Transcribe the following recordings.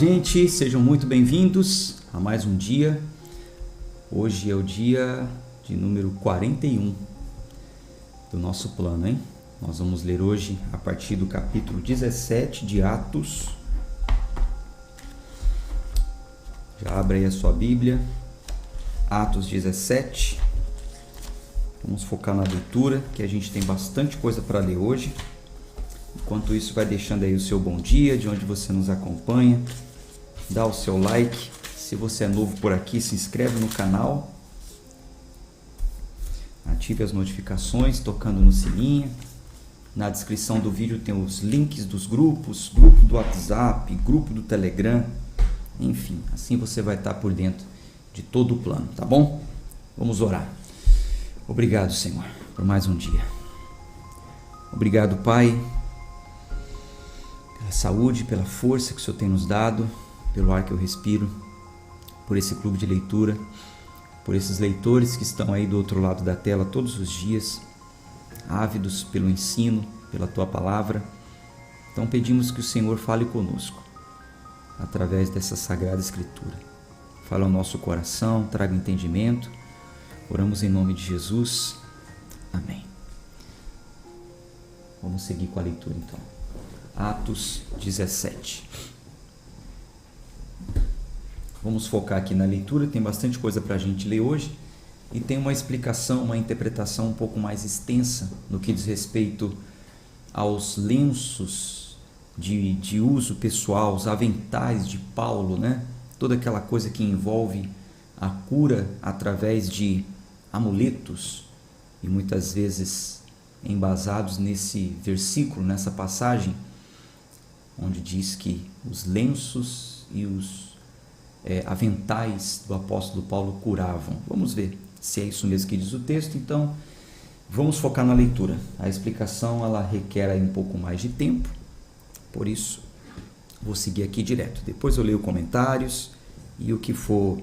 gente, sejam muito bem-vindos a mais um dia. Hoje é o dia de número 41 do nosso plano, hein? Nós vamos ler hoje a partir do capítulo 17 de Atos. Já abre aí a sua Bíblia, Atos 17. Vamos focar na leitura, que a gente tem bastante coisa para ler hoje. Enquanto isso, vai deixando aí o seu bom dia, de onde você nos acompanha. Dá o seu like. Se você é novo por aqui, se inscreve no canal. Ative as notificações, tocando no sininho. Na descrição do vídeo tem os links dos grupos, grupo do WhatsApp, grupo do Telegram. Enfim, assim você vai estar por dentro de todo o plano, tá bom? Vamos orar. Obrigado, Senhor, por mais um dia. Obrigado, Pai, pela saúde, pela força que o Senhor tem nos dado, pelo ar que eu respiro, por esse clube de leitura, por esses leitores que estão aí do outro lado da tela todos os dias, ávidos pelo ensino, pela Tua Palavra. Então pedimos que o Senhor fale conosco, através dessa Sagrada Escritura. Fala ao nosso coração, traga entendimento. Oramos em nome de Jesus. Amém. Vamos seguir com a leitura então. Atos 17. Vamos focar aqui na leitura, tem bastante coisa para a gente ler hoje e tem uma explicação, uma interpretação um pouco mais extensa no que diz respeito aos lenços de uso pessoal, os aventais de Paulo, né? Toda aquela coisa que envolve a cura através de amuletos e muitas vezes embasados nesse versículo, nessa passagem, onde diz que os lenços e os aventais do apóstolo Paulo curavam. Vamos ver se é isso mesmo que diz o texto. Então, vamos focar na leitura. A explicação ela requer aí um pouco mais de tempo, por isso vou seguir aqui direto. Depois eu leio comentários e o que for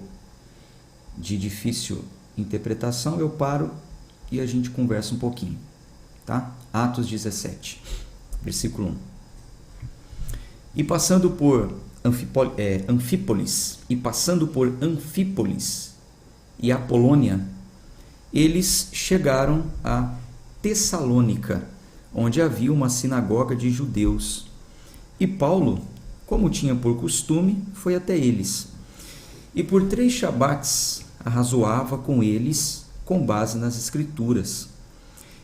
de difícil interpretação eu paro e a gente conversa um pouquinho, tá? Atos 17, versículo 1. E passando por Anfípolis e Apolônia, eles chegaram a Tessalônica, onde havia uma sinagoga de judeus. E Paulo, como tinha por costume, foi até eles. E por 3 shabates arrazoava com eles com base nas Escrituras,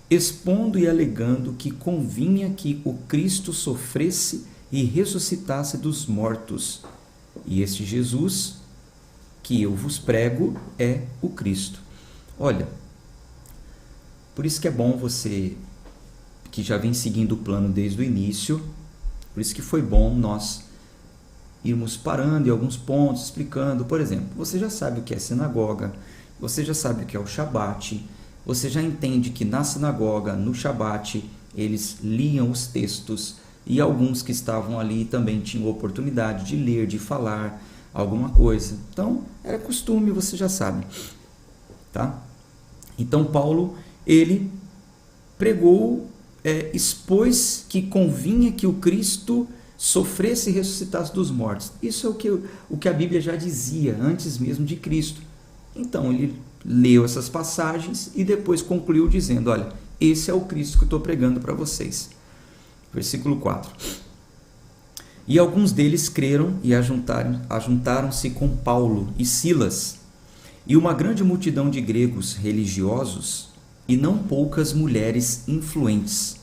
expondo e alegando que convinha que o Cristo sofresse e ressuscitasse dos mortos. E este Jesus, que eu vos prego, é o Cristo. Olha, por isso que é bom você, que já vem seguindo o plano desde o início, por isso que foi bom nós irmos parando em alguns pontos, explicando. Por exemplo, você já sabe o que é sinagoga, você já sabe o que é o Shabat, você já entende que na sinagoga, no Shabat, eles liam os textos e alguns que estavam ali também tinham oportunidade de ler, de falar alguma coisa. Então, era costume, você já sabe, tá? Então, Paulo, ele pregou, expôs que convinha que o Cristo sofresse e ressuscitasse dos mortos. Isso é o que a Bíblia já dizia antes mesmo de Cristo. Então ele leu essas passagens e depois concluiu dizendo: olha, esse é o Cristo que eu estou pregando para vocês. Versículo 4. E alguns deles creram e ajuntaram-se com Paulo e Silas, e uma grande multidão de gregos religiosos e não poucas mulheres influentes.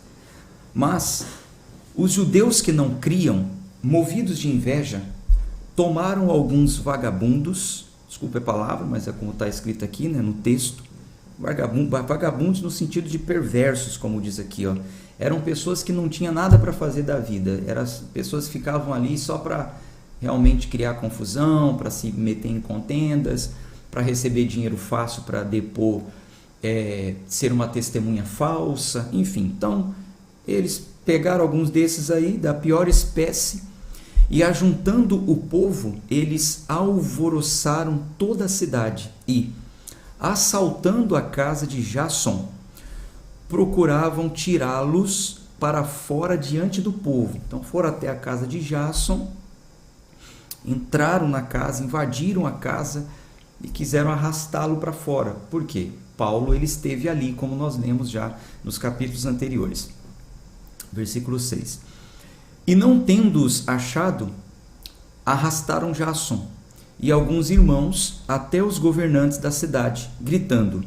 Mas os judeus que não criam, movidos de inveja, tomaram alguns vagabundos, desculpa a palavra, mas é como está escrito aqui, né, no texto, vagabundos no sentido de perversos, como diz aqui, ó. Eram pessoas que não tinham nada para fazer da vida, eram pessoas que ficavam ali só para realmente criar confusão, para se meter em contendas, para receber dinheiro fácil, para depor, ser uma testemunha falsa, enfim. Então, eles pegaram alguns desses aí, da pior espécie, e ajuntando o povo, eles alvoroçaram toda a cidade e, assaltando a casa de Jasson, procuravam tirá-los para fora diante do povo. Então foram até a casa de Jasson, entraram na casa, invadiram a casa e quiseram arrastá-lo para fora. Por quê? Paulo ele esteve ali, como nós lemos já nos capítulos anteriores. Versículo 6. E não tendo-os achado, arrastaram Jason e alguns irmãos até os governantes da cidade, gritando: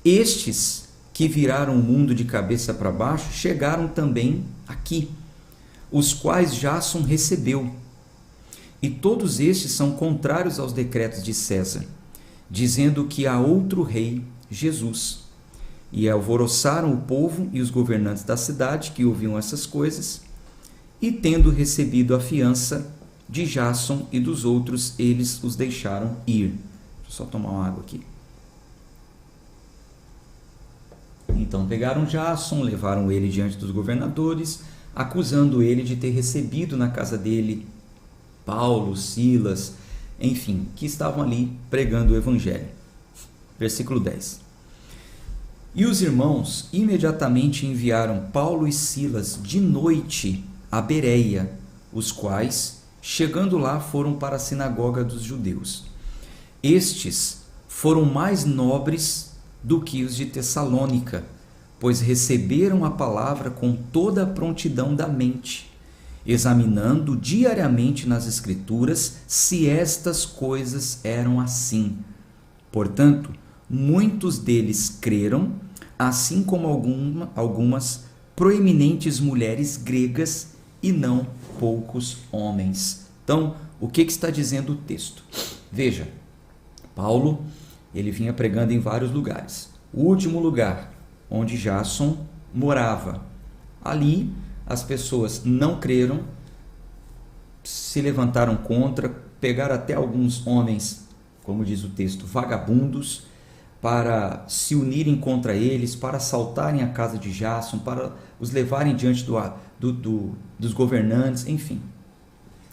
estes que viraram o mundo de cabeça para baixo chegaram também aqui, os quais Jason recebeu. E todos estes são contrários aos decretos de César, dizendo que há outro rei, Jesus. E alvoroçaram o povo e os governantes da cidade que ouviam essas coisas, e tendo recebido a fiança de Jason e dos outros, eles os deixaram ir. Deixa eu só tomar uma água aqui. Então pegaram Jason, levaram ele diante dos governadores, acusando ele de ter recebido na casa dele Paulo, Silas, enfim, que estavam ali pregando o evangelho. Versículo 10. E os irmãos imediatamente enviaram Paulo e Silas de noite a Bereia, os quais, chegando lá, foram para a sinagoga dos judeus. Estes foram mais nobres do que os de Tessalônica, pois receberam a palavra com toda a prontidão da mente, examinando diariamente nas Escrituras se estas coisas eram assim. Portanto, muitos deles creram, assim como algumas proeminentes mulheres gregas e não poucos homens. Então, o que está dizendo o texto? Veja, Paulo ele vinha pregando em vários lugares. O último lugar onde Jason morava, ali as pessoas não creram, se levantaram contra, pegaram até alguns homens, como diz o texto, vagabundos, para se unirem contra eles, para assaltarem a casa de Jason, para os levarem diante dos governantes, enfim.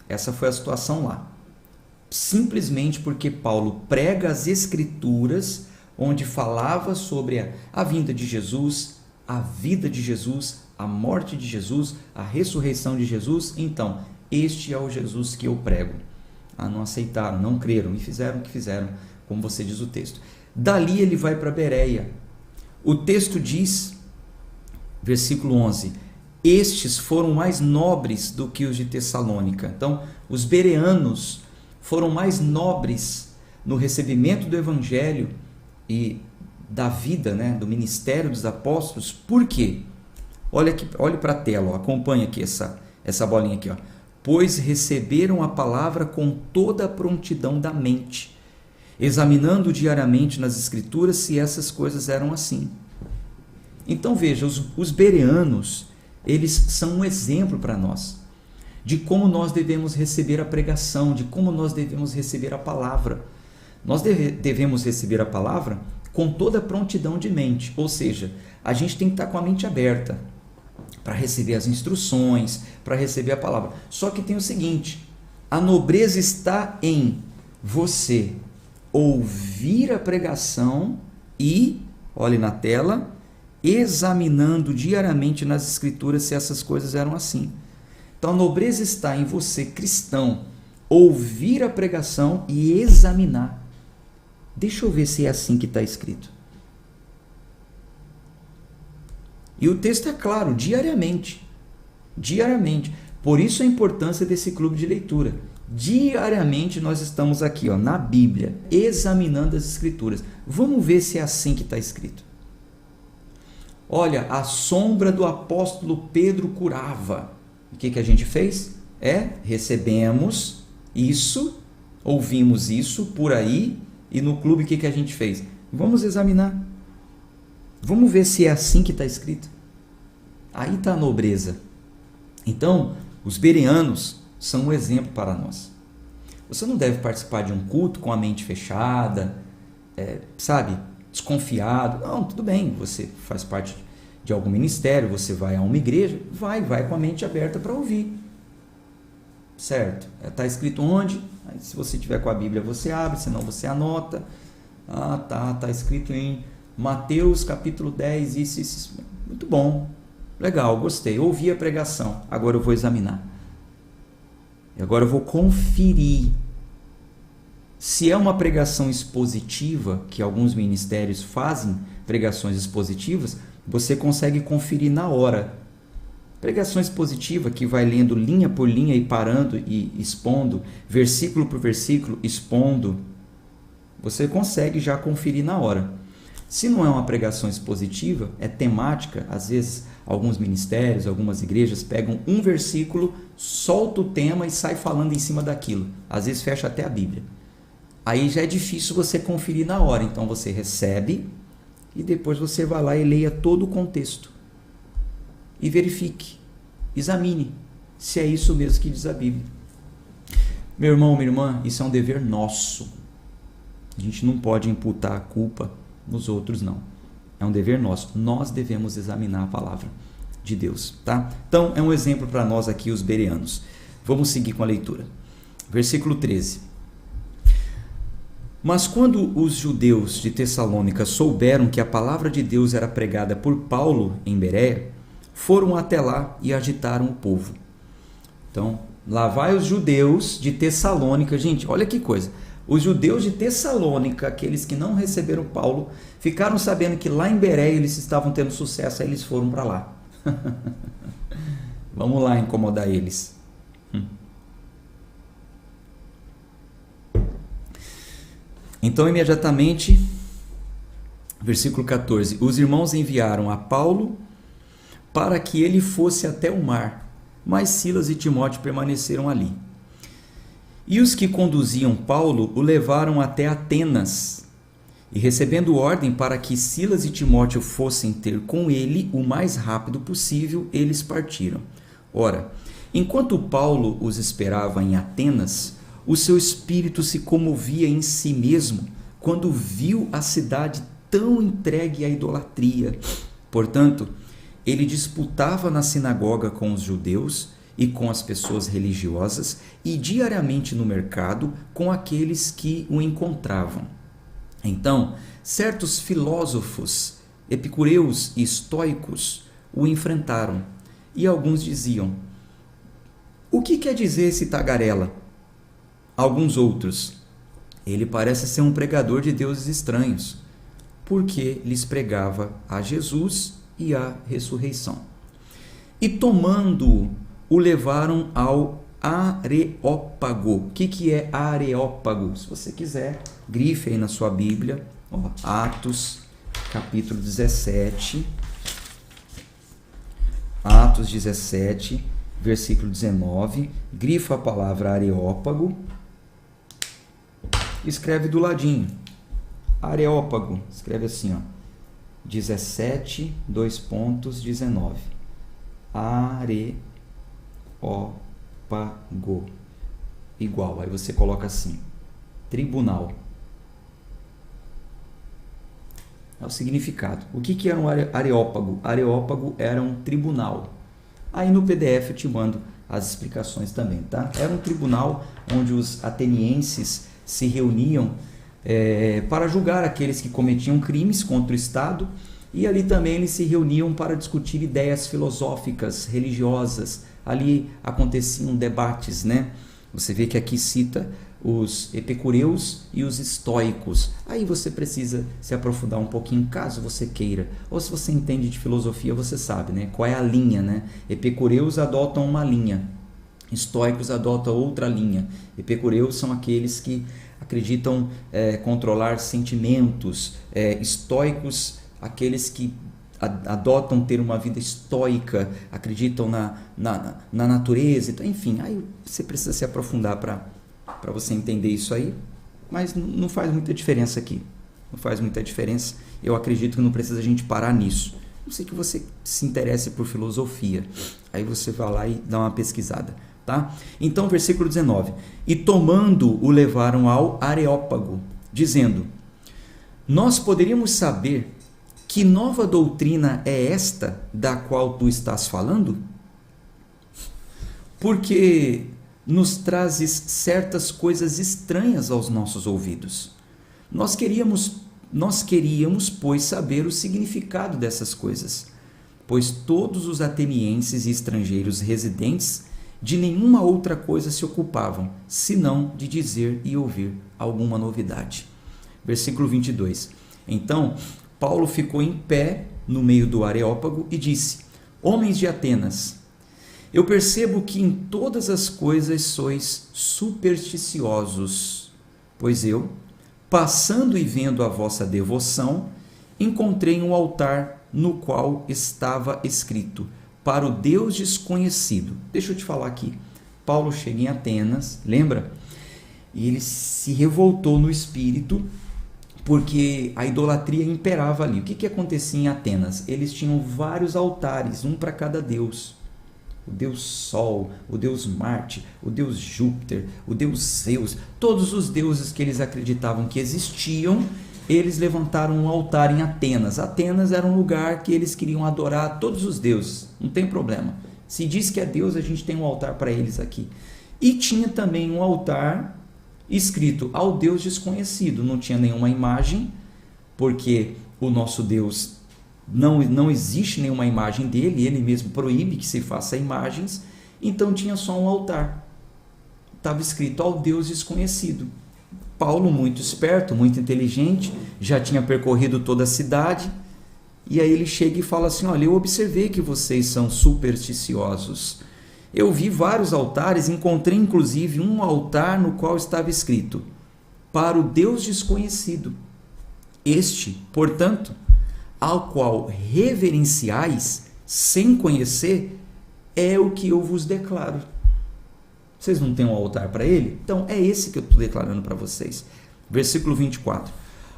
Essa foi a situação lá. Simplesmente porque Paulo prega as Escrituras, onde falava sobre a vinda de Jesus, a vida de Jesus, a morte de Jesus, a ressurreição de Jesus. Então, este é o Jesus que eu prego. Não aceitaram, não creram e fizeram o que fizeram, como você diz o texto. Dali ele vai para Bereia. O texto diz, versículo 11, estes foram mais nobres do que os de Tessalônica. Então, os bereanos foram mais nobres no recebimento do evangelho e da vida, do ministério dos apóstolos. Por quê? Olhe para a tela, acompanha aqui essa bolinha aqui. Pois receberam a palavra com toda a prontidão da mente, examinando diariamente nas Escrituras se essas coisas eram assim. Então veja, os bereanos, eles são um exemplo para nós, de como nós devemos receber a pregação, de como nós devemos receber a palavra. Nós devemos receber a palavra com toda a prontidão de mente, ou seja, a gente tem que estar com a mente aberta para receber as instruções, para receber a palavra. Só que tem o seguinte, a nobreza está em você ouvir a pregação e, olhe na tela, examinando diariamente nas Escrituras se essas coisas eram assim. Então a nobreza está em você, cristão, ouvir a pregação e examinar. Deixa eu ver se é assim que está escrito. E o texto é claro, diariamente. Diariamente. Por isso a importância desse clube de leitura. Diariamente nós estamos aqui, na Bíblia, examinando as Escrituras. Vamos ver se é assim que está escrito. Olha, a sombra do apóstolo Pedro curava. O que a gente fez? Recebemos isso, ouvimos isso por aí, e no clube o que a gente fez? Vamos examinar. Vamos ver se é assim que está escrito. Aí está a nobreza. Então, os bereanos são um exemplo para nós. Você não deve participar de um culto com a mente fechada, desconfiado. Não, tudo bem, você faz parte de algum ministério, você vai a uma igreja, vai com a mente aberta para ouvir. Certo? Está escrito onde? Aí, se você tiver com a Bíblia, você abre, senão você anota. Tá escrito em Mateus capítulo 10, isso. Muito bom, legal, gostei, ouvi a pregação, agora eu vou examinar. E agora eu vou conferir. Se é uma pregação expositiva, que alguns ministérios fazem pregações expositivas, você consegue conferir na hora. Pregação expositiva, que vai lendo linha por linha e parando e expondo, versículo por versículo, expondo, você consegue já conferir na hora. Se não é uma pregação expositiva, é temática, às vezes alguns ministérios, algumas igrejas pegam um versículo, solta o tema e sai falando em cima daquilo. Às vezes fecha até a Bíblia. Aí já é difícil você conferir na hora, então você recebe e depois você vai lá e leia todo o contexto. E verifique, examine se é isso mesmo que diz a Bíblia. Meu irmão, minha irmã, isso é um dever nosso. A gente não pode imputar a culpa nos outros, não. É um dever nosso. Nós devemos examinar a palavra de Deus, tá? Então, é um exemplo para nós aqui, os bereanos. Vamos seguir com a leitura. Versículo 13. Mas quando os judeus de Tessalônica souberam que a palavra de Deus era pregada por Paulo em Bereia, foram até lá e agitaram o povo. Então, lá vai os judeus de Tessalônica. Gente, olha que coisa. Os judeus de Tessalônica, aqueles que não receberam Paulo, ficaram sabendo que lá em Bereia eles estavam tendo sucesso, aí eles foram para lá. Vamos lá incomodar eles. Então, imediatamente, versículo 14, os irmãos enviaram a Paulo para que ele fosse até o mar, mas Silas e Timóteo permaneceram ali. E os que conduziam Paulo o levaram até Atenas, e recebendo ordem para que Silas e Timóteo fossem ter com ele o mais rápido possível, eles partiram. Ora, enquanto Paulo os esperava em Atenas, o seu espírito se comovia em si mesmo quando viu a cidade tão entregue à idolatria. Portanto, ele disputava na sinagoga com os judeus e com as pessoas religiosas e diariamente no mercado com aqueles que o encontravam. Então, certos filósofos, epicureus e estoicos o enfrentaram e alguns diziam: "O que quer dizer esse tagarela?" Alguns outros: "Ele parece ser um pregador de deuses estranhos, porque lhes pregava a Jesus e a ressurreição." E tomando-o, o levaram ao Areópago. O que é Areópago? Se você quiser, grife aí na sua Bíblia, ó, Atos, capítulo 17. Atos 17, versículo 19. Grifa a palavra Areópago. Escreve do ladinho. Areópago. Escreve assim, ó. 17, 19. Areópago. Igual. Aí você coloca assim: tribunal. É o significado. O que era um areópago? Areópago era um tribunal. Aí no PDF eu te mando as explicações também, tá? Era um tribunal onde os atenienses se reuniam para julgar aqueles que cometiam crimes contra o Estado, e ali também eles se reuniam para discutir ideias filosóficas, religiosas. Ali aconteciam debates, né? Você vê que aqui cita os epicureus e os estoicos. Aí você precisa se aprofundar um pouquinho, caso você queira. Ou se você entende de filosofia, você sabe, né? Qual é a linha, né? Epicureus adotam uma linha, estoicos adotam outra linha. Epicureus são aqueles que acreditam controlar sentimentos. Estoicos, aqueles que adotam ter uma vida estoica, acreditam na natureza. Então, enfim, aí você precisa se aprofundar para você entender isso aí, mas não faz muita diferença aqui. Não faz muita diferença. Eu acredito que não precisa a gente parar nisso. Não sei que você se interesse por filosofia. Aí você vai lá e dá uma pesquisada, tá? Então, versículo 19. E tomando o levaram ao Areópago, dizendo: "Nós poderíamos saber que nova doutrina é esta da qual tu estás falando? Porque nos trazes certas coisas estranhas aos nossos ouvidos. Nós queríamos, pois, saber o significado dessas coisas, pois todos os atenienses e estrangeiros residentes De nenhuma outra coisa se ocupavam, senão de dizer e ouvir alguma novidade. Versículo 22. Então, Paulo ficou em pé no meio do Areópago e disse: Homens de Atenas, eu percebo que em todas as coisas sois supersticiosos, pois eu, passando e vendo a vossa devoção, encontrei um altar no qual estava escrito: para o Deus desconhecido. Deixa eu te falar aqui. Paulo chega em Atenas, lembra? E ele se revoltou no espírito, porque a idolatria imperava ali. O que acontecia em Atenas? Eles tinham vários altares, um para cada deus. O deus Sol, o deus Marte, o deus Júpiter, o deus Zeus. Todos os deuses que eles acreditavam que existiam, eles levantaram um altar em Atenas. Atenas era um lugar que eles queriam adorar todos os deuses. Não tem problema. Se diz que é Deus, a gente tem um altar para eles aqui. E tinha também um altar escrito ao Deus desconhecido. Não tinha nenhuma imagem, porque o nosso Deus não existe nenhuma imagem dele. Ele mesmo proíbe que se faça imagens. Então tinha só um altar. Estava escrito ao Deus desconhecido. Paulo, muito esperto, muito inteligente, já tinha percorrido toda a cidade, e aí ele chega e fala assim: olha, eu observei que vocês são supersticiosos. Eu vi vários altares, encontrei inclusive um altar no qual estava escrito: para o Deus desconhecido. Este, portanto, ao qual reverenciais sem conhecer, é o que eu vos declaro. Vocês não têm um altar para ele? Então é esse que eu estou declarando para vocês. Versículo 24.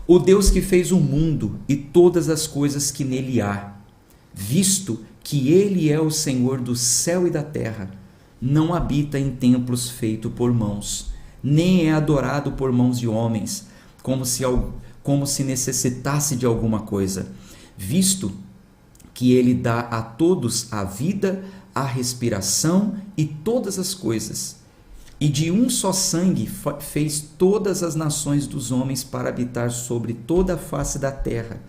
O Deus que fez o mundo e todas as coisas que nele há, visto que ele é o Senhor do céu e da terra, não habita em templos feitos por mãos, nem é adorado por mãos de homens, como se necessitasse de alguma coisa, visto que ele dá a todos a vida, a respiração e todas as coisas. E de um só sangue fez todas as nações dos homens para habitar sobre toda a face da terra,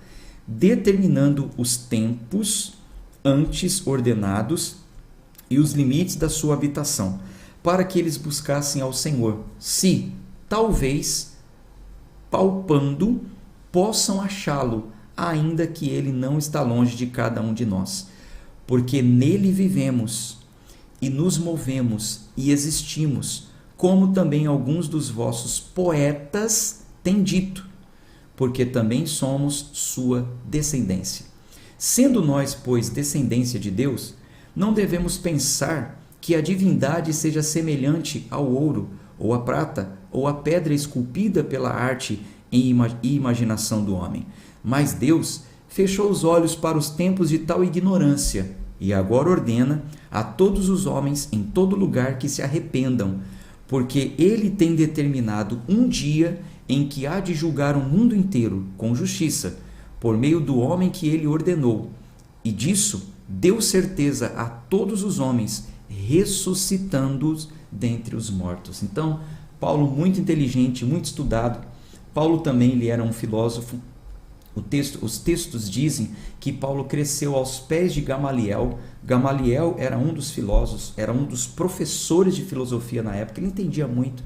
determinando os tempos antes ordenados e os limites da sua habitação, para que eles buscassem ao Senhor, se, talvez, palpando, possam achá-lo, ainda que ele não está longe de cada um de nós. Porque nele vivemos e nos movemos e existimos, como também alguns dos vossos poetas têm dito, porque também somos sua descendência. Sendo nós, pois, descendência de Deus, não devemos pensar que a divindade seja semelhante ao ouro, ou à prata, ou à pedra esculpida pela arte e imaginação do homem. Mas Deus fechou os olhos para os tempos de tal ignorância, e agora ordena a todos os homens em todo lugar que se arrependam, porque ele tem determinado um dia em que há de julgar o mundo inteiro com justiça, por meio do homem que ele ordenou, e disso deu certeza a todos os homens, ressuscitando-os dentre os mortos. Então, Paulo, muito inteligente, muito estudado. Paulo também ele era um filósofo. Os textos dizem que Paulo cresceu aos pés de Gamaliel. Gamaliel era um dos filósofos, era um dos professores de filosofia na época. Ele entendia muito.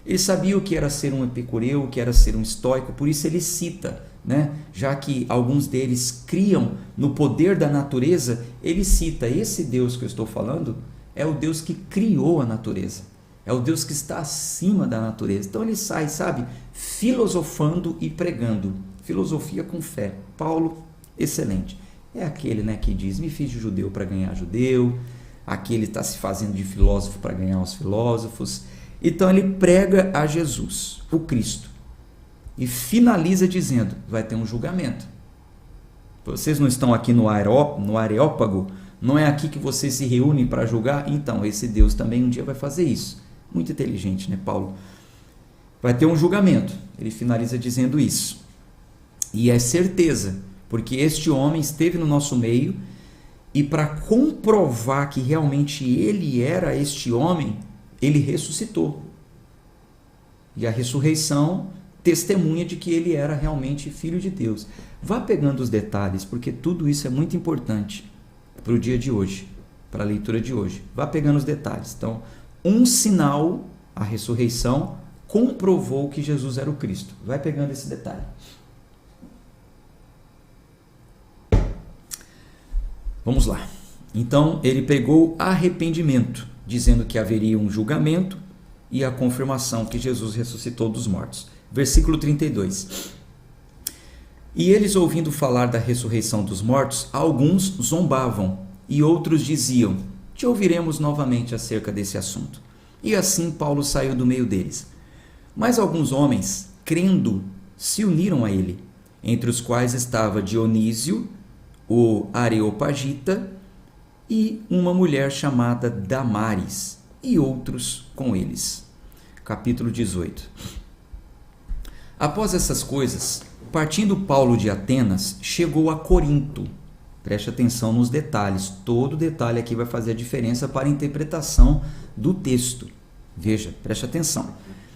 Ele sabia o que era ser um epicureu, o que era ser um estoico, por isso ele cita, né? Já que alguns deles criam no poder da natureza, ele cita: esse Deus que eu estou falando é o Deus que criou a natureza, é o Deus que está acima da natureza. Então ele sai, sabe, filosofando e pregando. Filosofia com fé. Paulo, excelente. É aquele, né, que diz: me fiz de judeu para ganhar judeu. Aqui ele está se fazendo de filósofo para ganhar os filósofos. Então ele prega a Jesus, o Cristo, e finaliza dizendo: vai ter um julgamento. Vocês não estão aqui no Areópago? Não é aqui que vocês se reúnem para julgar? Então, esse Deus também um dia vai fazer isso. Muito inteligente, né, Paulo? Vai ter um julgamento. Ele finaliza dizendo isso. E é certeza, porque este homem esteve no nosso meio, e para comprovar que realmente ele era este homem, ele ressuscitou. E a ressurreição testemunha de que ele era realmente filho de Deus. Vá pegando os detalhes, porque tudo isso é muito importante para o dia de hoje. para a leitura de hoje. Vá pegando os detalhes. Então, um sinal, a ressurreição, comprovou que Jesus era o Cristo. Vai pegando esse detalhe. Vamos lá. Então, ele pregou arrependimento, dizendo que haveria um julgamento e a confirmação que Jesus ressuscitou dos mortos. Versículo 32. E eles, ouvindo falar da ressurreição dos mortos, alguns zombavam e outros diziam: te ouviremos novamente acerca desse assunto. E assim Paulo saiu do meio deles. Mas alguns homens, crendo, se uniram a ele, entre os quais estava Dionísio, o Areopagita, e uma mulher chamada Damaris, e outros com eles. Capítulo 18. Após essas coisas, partindo Paulo de Atenas, chegou a Corinto. Preste atenção nos detalhes, todo detalhe aqui vai fazer a diferença para a interpretação do texto. Veja, preste atenção.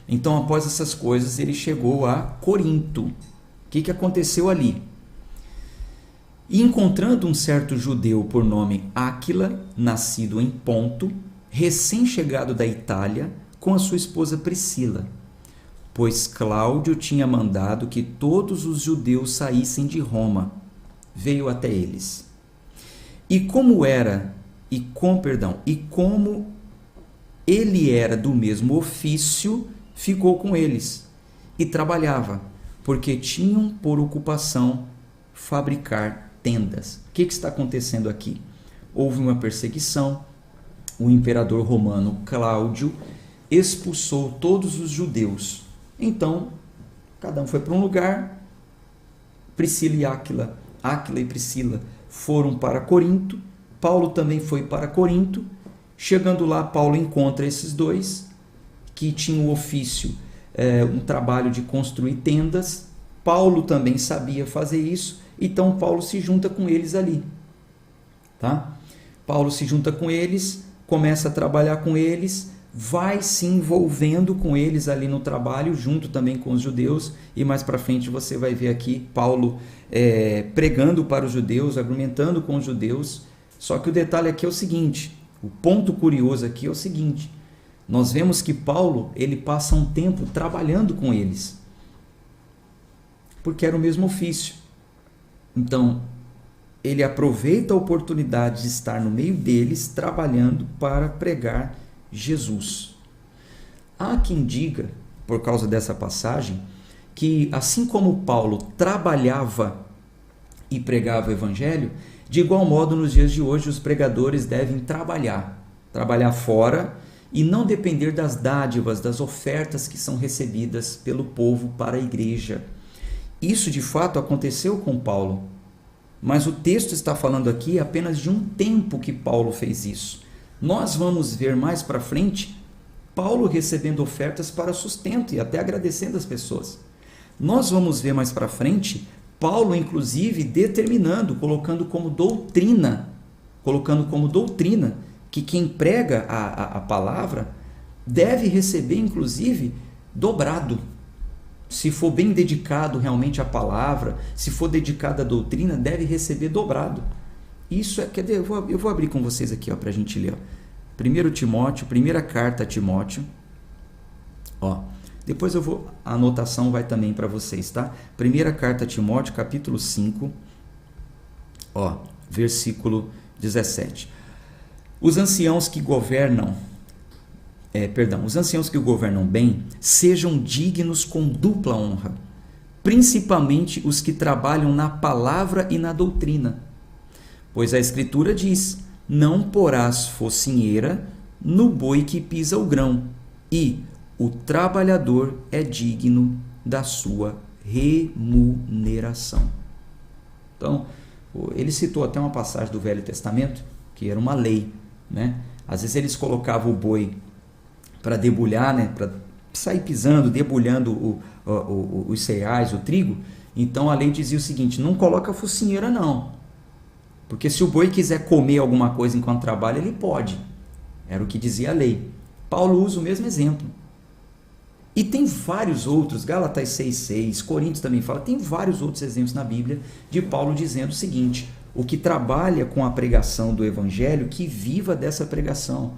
Então, após essas coisas, ele chegou a Corinto. O que aconteceu ali? E encontrando um certo judeu por nome Áquila, nascido em Ponto, recém-chegado da Itália, com a sua esposa Priscila, pois Cláudio tinha mandado que todos os judeus saíssem de Roma, veio até eles. E como ele era do mesmo ofício, ficou com eles e trabalhava, porque tinham por ocupação fabricar tendas. O que está acontecendo aqui? Houve uma perseguição, o imperador romano Cláudio expulsou todos os judeus. Então, cada um foi para um lugar. Priscila e Áquila e Priscila foram para Corinto. Paulo também foi para Corinto. Chegando lá, Paulo encontra esses dois que tinham o ofício, um trabalho de construir tendas. Paulo também sabia fazer isso, então Paulo se junta com eles ali. Tá? Paulo se junta com eles, começa a trabalhar com eles, vai se envolvendo com eles ali no trabalho, junto também com os judeus, e mais para frente você vai ver aqui Paulo pregando para os judeus, argumentando com os judeus. Só que o detalhe aqui é o seguinte, o ponto curioso aqui é o seguinte, nós vemos que Paulo, ele passa um tempo trabalhando com eles, porque era o mesmo ofício. Então, ele aproveita a oportunidade de estar no meio deles, trabalhando para pregar Jesus. Há quem diga, por causa dessa passagem, que assim como Paulo trabalhava e pregava o evangelho, de igual modo nos dias de hoje os pregadores devem trabalhar fora e não depender das dádivas, das ofertas que são recebidas pelo povo para a igreja. Isso de fato aconteceu com Paulo, mas o texto está falando aqui apenas de um tempo que Paulo fez isso. Nós vamos ver mais para frente Paulo recebendo ofertas para sustento e até agradecendo as pessoas. Nós vamos ver mais para frente Paulo, inclusive, determinando, colocando como doutrina que quem prega a palavra deve receber, inclusive, dobrado. Se for bem dedicado realmente à palavra, se for dedicado à doutrina, deve receber dobrado. Isso é, eu vou abrir com vocês aqui para a gente ler. 1 Timóteo, primeira carta a Timóteo. Depois a anotação vai também para vocês, tá? Primeira carta a Timóteo, capítulo 5, versículo 17. Os anciãos que governam bem, sejam dignos com dupla honra, principalmente os que trabalham na palavra e na doutrina. Pois a Escritura diz: não porás focinheira no boi que pisa o grão, e o trabalhador é digno da sua remuneração. Então, ele citou até uma passagem do Velho Testamento, que era uma lei, né? Às vezes eles colocavam o boi para debulhar, né? Para sair pisando, debulhando os cereais, o trigo. Então a lei dizia o seguinte: não coloca focinheira não, porque se o boi quiser comer alguma coisa enquanto trabalha, ele pode. Era o que dizia a lei. Paulo usa o mesmo exemplo. E tem vários outros, Gálatas 6,6, Coríntios também fala, tem vários outros exemplos na Bíblia de Paulo dizendo o seguinte: o que trabalha com a pregação do evangelho, que viva dessa pregação.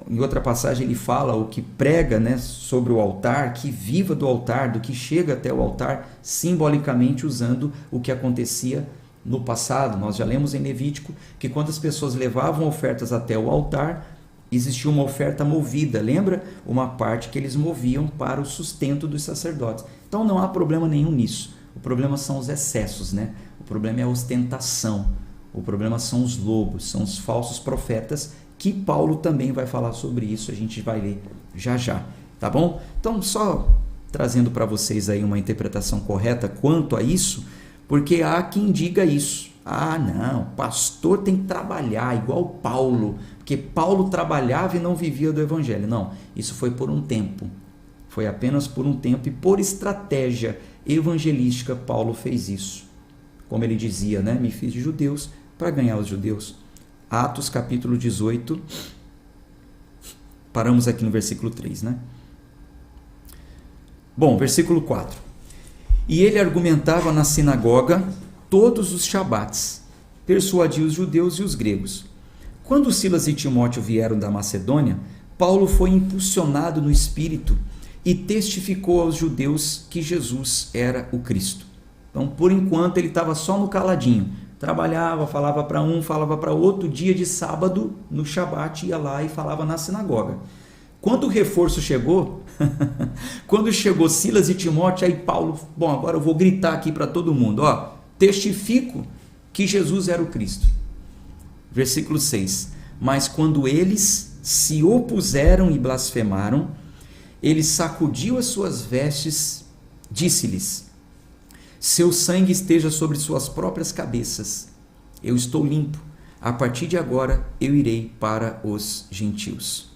Em outra passagem ele fala o que prega, né, sobre o altar, que viva do altar, do que chega até o altar, simbolicamente usando o que acontecia no passado. Nós já lemos em Levítico que quando as pessoas levavam ofertas até o altar, existia uma oferta movida, lembra? Uma parte que eles moviam para o sustento dos sacerdotes. Então não há problema nenhum nisso. O problema são os excessos, né? O problema é a ostentação. O problema são os lobos, são os falsos profetas, que Paulo também vai falar sobre isso, a gente vai ler já já, tá bom? Então, só trazendo para vocês aí uma interpretação correta quanto a isso, porque há quem diga isso. Ah, não, pastor tem que trabalhar igual Paulo, porque Paulo trabalhava e não vivia do evangelho. Não, isso foi por um tempo, foi apenas por um tempo e por estratégia evangelística Paulo fez isso. Como ele dizia, né? Me fiz de judeus para ganhar os judeus. Atos capítulo 18, paramos aqui no versículo 3, né? Bom, versículo 4. E ele argumentava na sinagoga todos os shabates, persuadia os judeus e os gregos. Quando Silas e Timóteo vieram da Macedônia, Paulo foi impulsionado no espírito e testificou aos judeus que Jesus era o Cristo. Então, por enquanto, ele estava só no caladinho. Trabalhava, falava para um, falava para outro, dia de sábado, no Shabat, ia lá e falava na sinagoga. Quando o reforço chegou, quando chegou Silas e Timóteo, aí Paulo, bom, agora eu vou gritar aqui para todo mundo, ó, testifico que Jesus era o Cristo. Versículo 6. Mas quando eles se opuseram e blasfemaram, ele sacudiu as suas vestes, disse-lhes: seu sangue esteja sobre suas próprias cabeças. Eu estou limpo. A partir de agora eu irei para os gentios.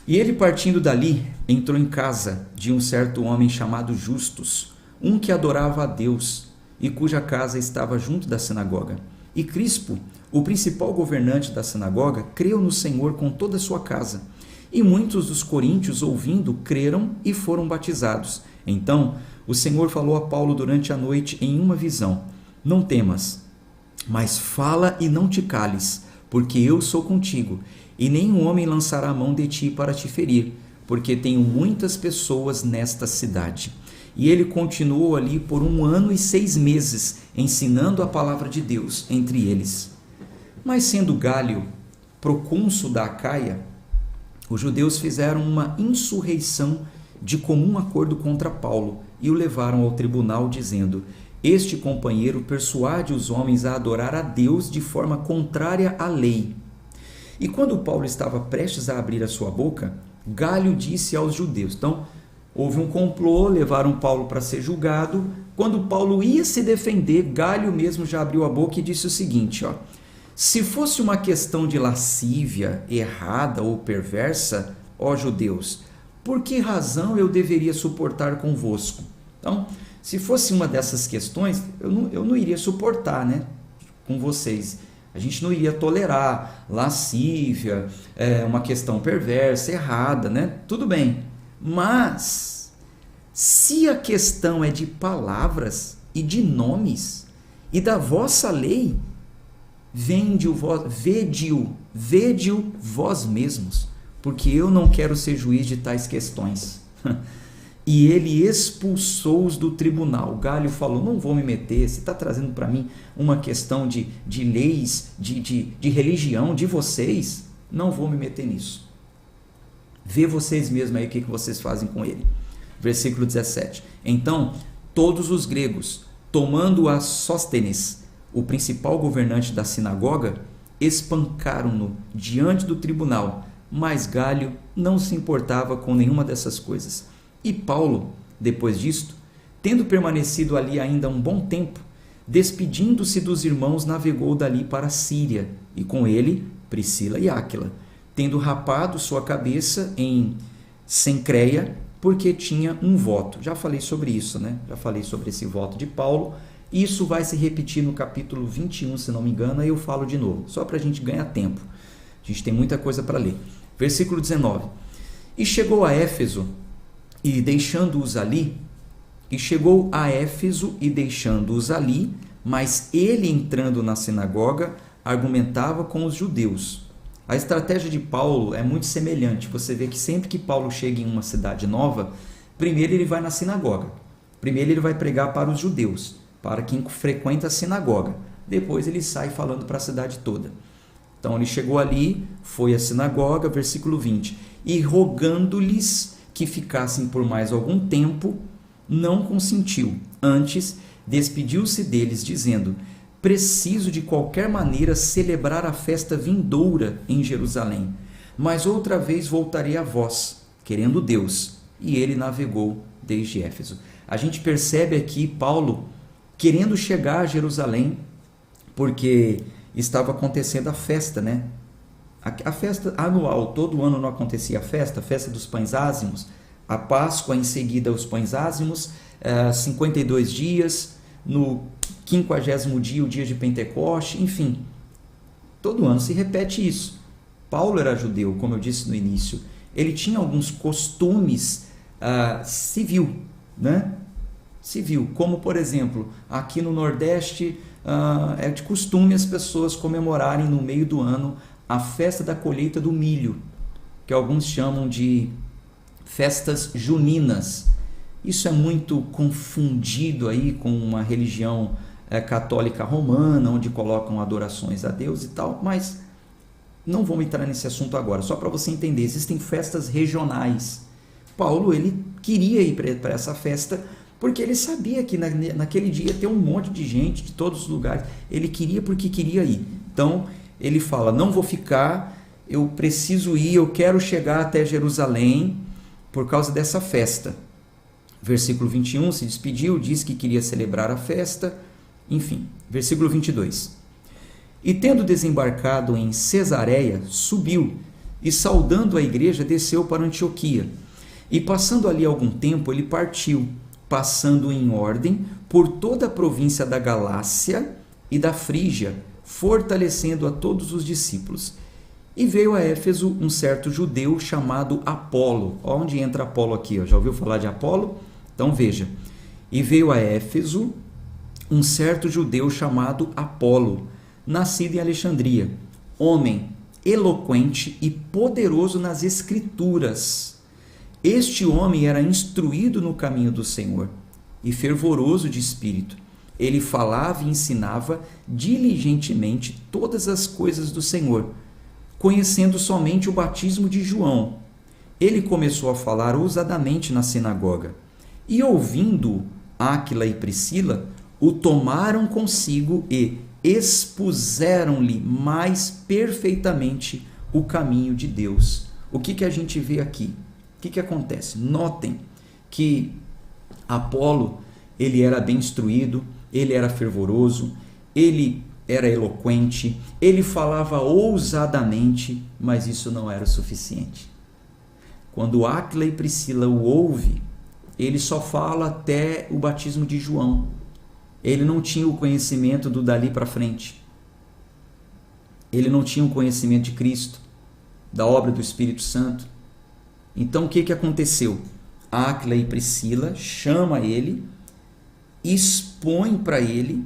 E ele, partindo dali, entrou em casa de um certo homem chamado Justus, um que adorava a Deus e cuja casa estava junto da sinagoga. E Crispo, o principal governante da sinagoga, creu no Senhor com toda a sua casa. E muitos dos coríntios, ouvindo, creram e foram batizados. Então o Senhor falou a Paulo durante a noite em uma visão: não temas, mas fala e não te cales, porque eu sou contigo, e nenhum homem lançará a mão de ti para te ferir, porque tenho muitas pessoas nesta cidade. E ele continuou ali por 1 ano e 6 meses, ensinando a palavra de Deus entre eles. Mas sendo Gálio procônsul da Acaia, os judeus fizeram uma insurreição de comum acordo contra Paulo e o levaram ao tribunal, dizendo: este companheiro persuade os homens a adorar a Deus de forma contrária à lei. E quando Paulo estava prestes a abrir a sua boca, Gálio disse aos judeus, então houve um complô, levaram Paulo para ser julgado. Quando Paulo ia se defender, Gálio mesmo já abriu a boca e disse o seguinte, ó: se fosse uma questão de lascívia errada ou perversa, ó judeus, por que razão eu deveria suportar convosco? Então, se fosse uma dessas questões, eu não iria suportar, né, com vocês. A gente não iria tolerar lascívia, uma questão perversa, errada, né? Tudo bem. Mas, se a questão é de palavras e de nomes e da vossa lei, vede-o vós mesmos, porque eu não quero ser juiz de tais questões. E ele expulsou-os do tribunal. Gálio falou: não vou me meter, você está trazendo para mim uma questão de leis, de religião de vocês, não vou me meter nisso. Vê vocês mesmos aí o que vocês fazem com ele. Versículo 17. Então, todos os gregos, tomando a Sóstenes, o principal governante da sinagoga, espancaram-no diante do tribunal, mas Gálio não se importava com nenhuma dessas coisas. E Paulo, depois disto, tendo permanecido ali ainda um bom tempo, despedindo-se dos irmãos, navegou dali para a Síria, e com ele Priscila e Áquila, tendo rapado sua cabeça em Cencreia, porque tinha um voto. Já falei sobre isso, né? Já falei sobre esse voto de Paulo. Isso vai se repetir no capítulo 21, se não me engano, e eu falo de novo, só para a gente ganhar tempo. A gente tem muita coisa para ler. Versículo 19. E chegou a Éfeso, e deixando-os ali, E chegou a Éfeso e deixando-os ali, mas ele entrando na sinagoga, argumentava com os judeus. A estratégia de Paulo é muito semelhante. Você vê que sempre que Paulo chega em uma cidade nova, primeiro ele vai na sinagoga. Primeiro ele vai pregar para os judeus, para quem frequenta a sinagoga. Depois ele sai falando para a cidade toda. Então ele chegou ali, foi à sinagoga, versículo 20. E rogando-lhes que ficassem por mais algum tempo, não consentiu. Antes, despediu-se deles, dizendo: preciso de qualquer maneira celebrar a festa vindoura em Jerusalém, mas outra vez voltarei a vós, querendo Deus. E ele navegou desde Éfeso. A gente percebe aqui Paulo querendo chegar a Jerusalém, porque estava acontecendo a festa, né? A festa anual, todo ano não acontecia a festa dos pães ázimos, a Páscoa, em seguida os pães ázimos, 52 dias, no 50º dia, o dia de Pentecoste, enfim, todo ano se repete isso. Paulo era judeu, como eu disse no início, ele tinha alguns costumes civil, né? Civil, como por exemplo, aqui no Nordeste é de costume as pessoas comemorarem no meio do ano a festa da colheita do milho, que alguns chamam de festas juninas. Isso é muito confundido aí com uma religião católica romana, onde colocam adorações a Deus e tal, mas não vamos entrar nesse assunto agora, só para você entender, existem festas regionais. Paulo, ele queria ir para essa festa, porque ele sabia que naquele dia ia ter um monte de gente de todos os lugares, ele queria porque queria ir. Então, ele fala, não vou ficar, eu preciso ir, eu quero chegar até Jerusalém por causa dessa festa. Versículo 21, se despediu, disse que queria celebrar a festa, enfim. Versículo 22. E tendo desembarcado em Cesareia, subiu, e saudando a igreja, desceu para Antioquia. E passando ali algum tempo, ele partiu, passando em ordem por toda a província da Galácia e da Frígia, fortalecendo a todos os discípulos. E veio a Éfeso um certo judeu chamado Apolo. Onde entra Apolo aqui? Já ouviu falar de Apolo? Então veja. E veio a Éfeso um certo judeu chamado Apolo, nascido em Alexandria, homem eloquente e poderoso nas Escrituras. Este homem era instruído no caminho do Senhor e fervoroso de espírito. Ele falava e ensinava diligentemente todas as coisas do Senhor, conhecendo somente o batismo de João. Ele começou a falar ousadamente na sinagoga. E ouvindo Áquila e Priscila, o tomaram consigo e expuseram-lhe mais perfeitamente o caminho de Deus. O que a gente vê aqui? O que acontece? Notem que Apolo, ele era bem instruído, ele era fervoroso, ele era eloquente, ele falava ousadamente, mas isso não era o suficiente. Quando Áquila e Priscila o ouvem, ele só fala até o batismo de João. Ele não tinha o conhecimento do dali para frente. Ele não tinha o conhecimento de Cristo, da obra do Espírito Santo. Então o que aconteceu? Áquila e Priscila chama ele, expõe para ele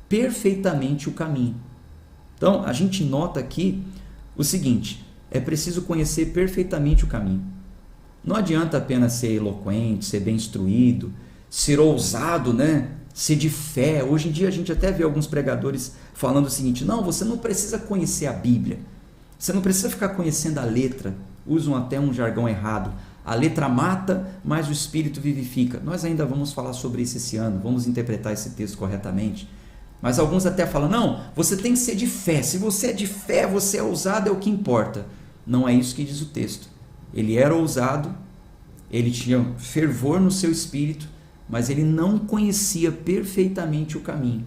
perfeitamente o caminho. Então a gente nota aqui o seguinte, é preciso conhecer perfeitamente o caminho. Não adianta apenas ser eloquente, ser bem instruído, ser ousado, né? Ser de fé. Hoje em dia a gente até vê alguns pregadores falando o seguinte, não, você não precisa conhecer a Bíblia, você não precisa ficar conhecendo a letra, usam até um jargão errado, a letra mata, mas o Espírito vivifica. Nós ainda vamos falar sobre isso esse ano, vamos interpretar esse texto corretamente, mas alguns até falam, não, você tem que ser de fé, se você é de fé, você é ousado, é o que importa. Não é isso que diz o texto. Ele era ousado, ele tinha fervor no seu espírito, mas ele não conhecia perfeitamente o caminho.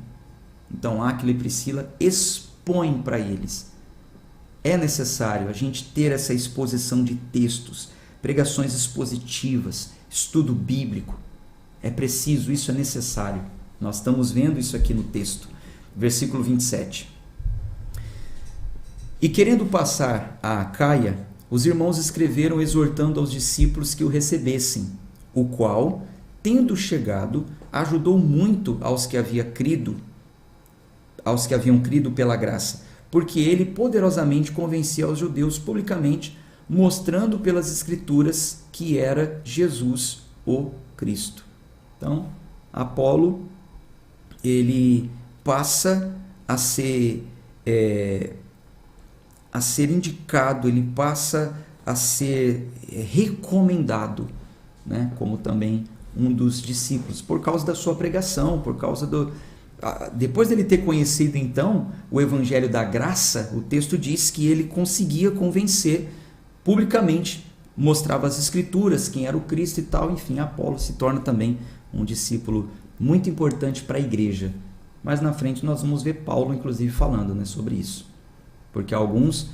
Então Áquila e Priscila expõem para eles. É necessário a gente ter essa exposição de textos, pregações expositivas, estudo bíblico. É preciso, isso é necessário. Nós estamos vendo isso aqui no texto. Versículo 27. E querendo passar a Acaia, os irmãos escreveram exortando aos discípulos que o recebessem, o qual, tendo chegado, ajudou muito aos que haviam crido pela graça, porque ele poderosamente convencia os judeus publicamente, mostrando pelas Escrituras que era Jesus o Cristo. Então, Apolo, ele passa a ser indicado, ele passa a ser recomendado, né, como também um dos discípulos, por causa da sua pregação, por causa depois dele ter conhecido então o evangelho da graça, o texto diz que ele conseguia convencer publicamente, mostrava as Escrituras, quem era o Cristo e tal. Enfim, Apolo se torna também um discípulo muito importante para a igreja. Mas na frente nós vamos ver Paulo, inclusive, falando, né, sobre isso. Porque alguns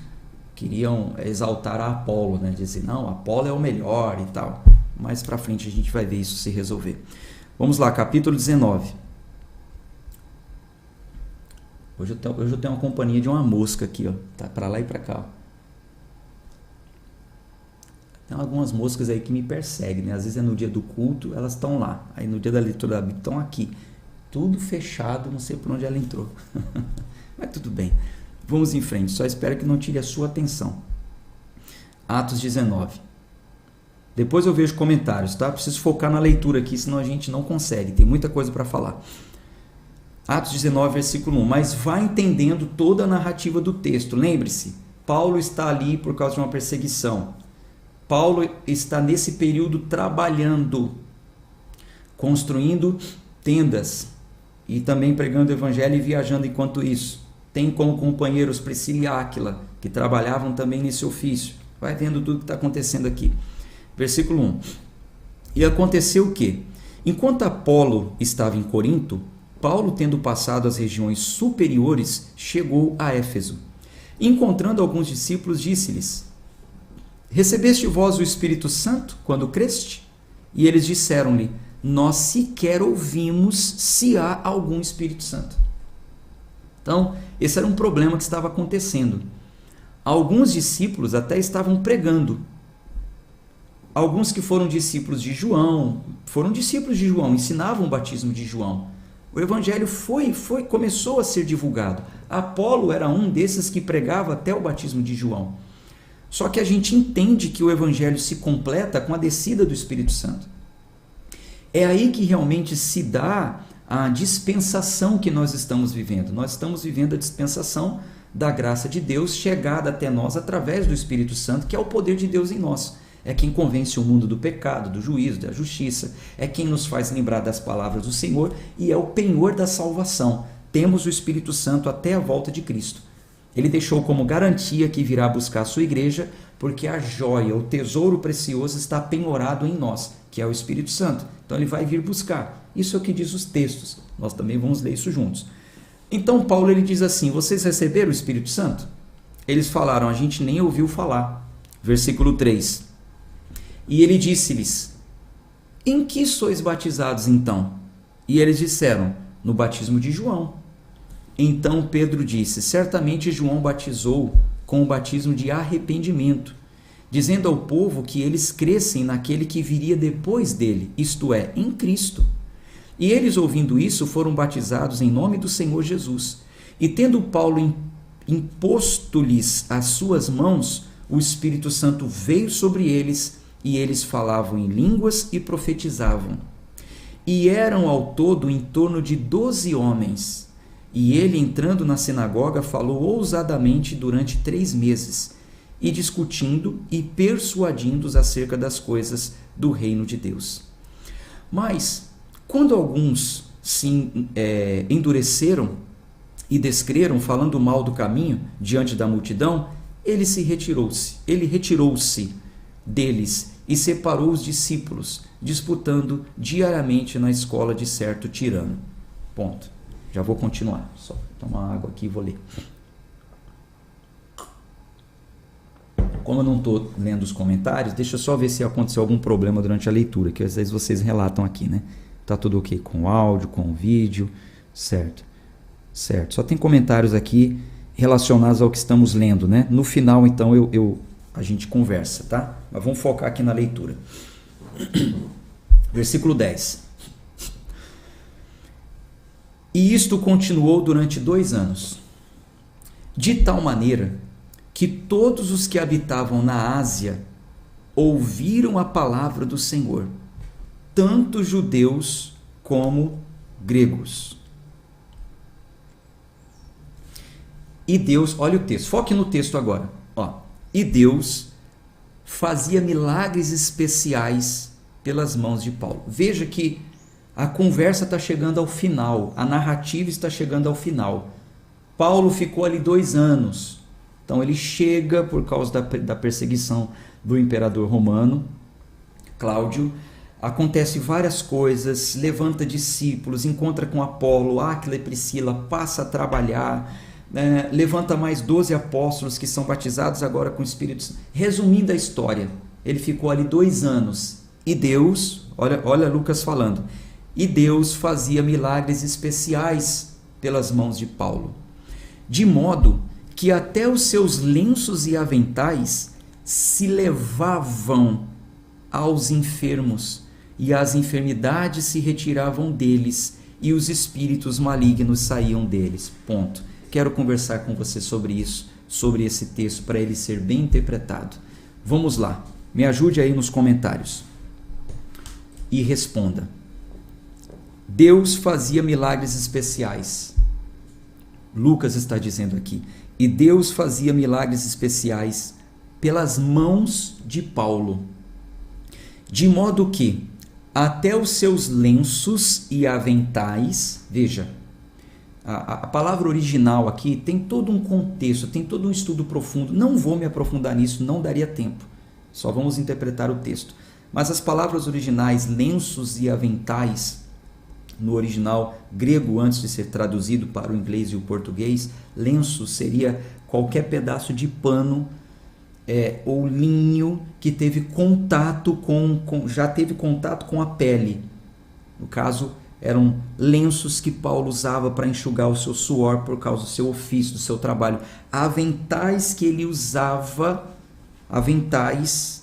queriam exaltar a Apolo, né, dizer, não, Apolo é o melhor e tal. Mais para frente a gente vai ver isso se resolver. Vamos lá, capítulo 19. Hoje eu tenho uma companhia de uma mosca aqui, ó, tá para lá e para cá. Ó. Tem algumas moscas aí que me perseguem, né? Às vezes é no dia do culto, elas estão lá. Aí no dia da leitura da Bíblia estão aqui. Tudo fechado, não sei por onde ela entrou. Mas tudo bem. Vamos em frente, só espero que não tire a sua atenção. Atos 19. Depois eu vejo comentários, tá? Preciso focar na leitura aqui, senão a gente não consegue. Tem muita coisa para falar. Atos 19, versículo 1. Mas vá entendendo toda a narrativa do texto. Lembre-se, Paulo está ali por causa de uma perseguição. Paulo está nesse período trabalhando, construindo tendas e também pregando o evangelho e viajando enquanto isso. Tem como companheiros Priscila e Áquila, que trabalhavam também nesse ofício. Vai vendo tudo que está acontecendo aqui. Versículo 1. E aconteceu o quê? Enquanto Apolo estava em Corinto, Paulo, tendo passado as regiões superiores, chegou a Éfeso. Encontrando alguns discípulos, disse-lhes: Recebeste vós o Espírito Santo quando creste? E eles disseram-lhe: Nós sequer ouvimos se há algum Espírito Santo. Então, esse era um problema que estava acontecendo. Alguns discípulos até estavam pregando. Alguns que foram discípulos de João, ensinavam o batismo de João. O evangelho começou a ser divulgado. Apolo era um desses que pregava até o batismo de João. Só que a gente entende que o evangelho se completa com a descida do Espírito Santo. É aí que realmente se dá a dispensação que nós estamos vivendo. Nós estamos vivendo a dispensação da graça de Deus chegada até nós através do Espírito Santo, que é o poder de Deus em nós. É quem convence o mundo do pecado, do juízo, da justiça. É quem nos faz lembrar das palavras do Senhor e é o penhor da salvação. Temos o Espírito Santo até a volta de Cristo. Ele deixou como garantia que virá buscar a sua igreja, porque a joia, o tesouro precioso está penhorado em nós, que é o Espírito Santo. Então ele vai vir buscar. Isso é o que diz os textos. Nós também vamos ler isso juntos. Então Paulo ele diz assim: vocês receberam o Espírito Santo? Eles falaram: a gente nem ouviu falar. Versículo 3. E ele disse-lhes: em que sois batizados então? E eles disseram: no batismo de João. Então Pedro disse: certamente João batizou com o batismo de arrependimento, dizendo ao povo que eles crescem naquele que viria depois dele, isto é, em Cristo. E eles, ouvindo isso, foram batizados em nome do Senhor Jesus. E tendo Paulo imposto-lhes as suas mãos, o Espírito Santo veio sobre eles, e eles falavam em línguas e profetizavam. E eram ao todo em torno de 12 homens. E ele, entrando na sinagoga, falou ousadamente durante 3 meses, e discutindo e persuadindo-os acerca das coisas do reino de Deus. Mas, quando alguns se endureceram e descreram, falando mal do caminho diante da multidão, ele retirou-se deles e separou os discípulos, disputando diariamente na escola de certo tirano. Ponto. Já vou continuar. Só tomar água aqui e vou ler. Como eu não estou lendo os comentários, deixa eu só ver se aconteceu algum problema durante a leitura, que às vezes vocês relatam aqui, né? Tá tudo ok com o áudio, com o vídeo, certo? Certo. Só tem comentários aqui relacionados ao que estamos lendo, né? No final, então, a gente conversa, tá? Mas vamos focar aqui na leitura. Versículo 10. E isto continuou durante 2 anos, de tal maneira que todos os que habitavam na Ásia ouviram a palavra do Senhor, tanto judeus como gregos. E Deus, olha o texto, foque no texto agora. E Deus fazia milagres especiais pelas mãos de Paulo. Veja que a conversa está chegando ao final, a narrativa está chegando ao final. Paulo ficou ali 2 anos. Então ele chega por causa da perseguição do imperador romano, Cláudio. Acontece várias coisas, levanta discípulos, encontra com Apolo, Áquila e Priscila, passa a trabalhar, levanta mais 12 apóstolos que são batizados agora com o Espírito Santo. Resumindo a história, ele ficou ali 2 anos. E Deus, olha Lucas falando, e Deus fazia milagres especiais pelas mãos de Paulo, de modo que até os seus lenços e aventais se levavam aos enfermos, e as enfermidades se retiravam deles, e os espíritos malignos saíam deles. Ponto. Quero conversar com você sobre isso, sobre esse texto, para ele ser bem interpretado. Vamos lá, me ajude aí nos comentários e responda. Deus fazia milagres especiais. Lucas está dizendo aqui. E Deus fazia milagres especiais pelas mãos de Paulo, de modo que até os seus lenços e aventais, veja, a palavra original aqui tem todo um contexto, tem todo um estudo profundo. Não vou me aprofundar nisso, não daria tempo. Só vamos interpretar o texto. Mas as palavras originais, lenços e aventais, no original grego, antes de ser traduzido para o inglês e o português, lenço seria qualquer pedaço de pano ou linho que teve contato já teve contato com a pele. No caso, eram lenços que Paulo usava para enxugar o seu suor por causa do seu ofício, do seu trabalho. Aventais que ele usava, aventais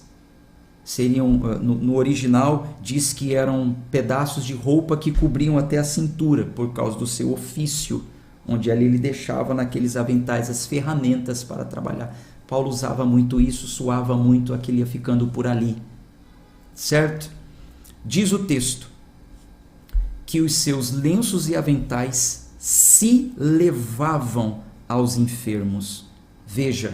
seriam, no original diz que eram pedaços de roupa que cobriam até a cintura por causa do seu ofício, onde ali ele deixava naqueles aventais as ferramentas para trabalhar. Paulo usava muito isso, suava muito, aquele ia ficando por ali, certo? Diz o texto que os seus lenços e aventais se levavam aos enfermos. Veja,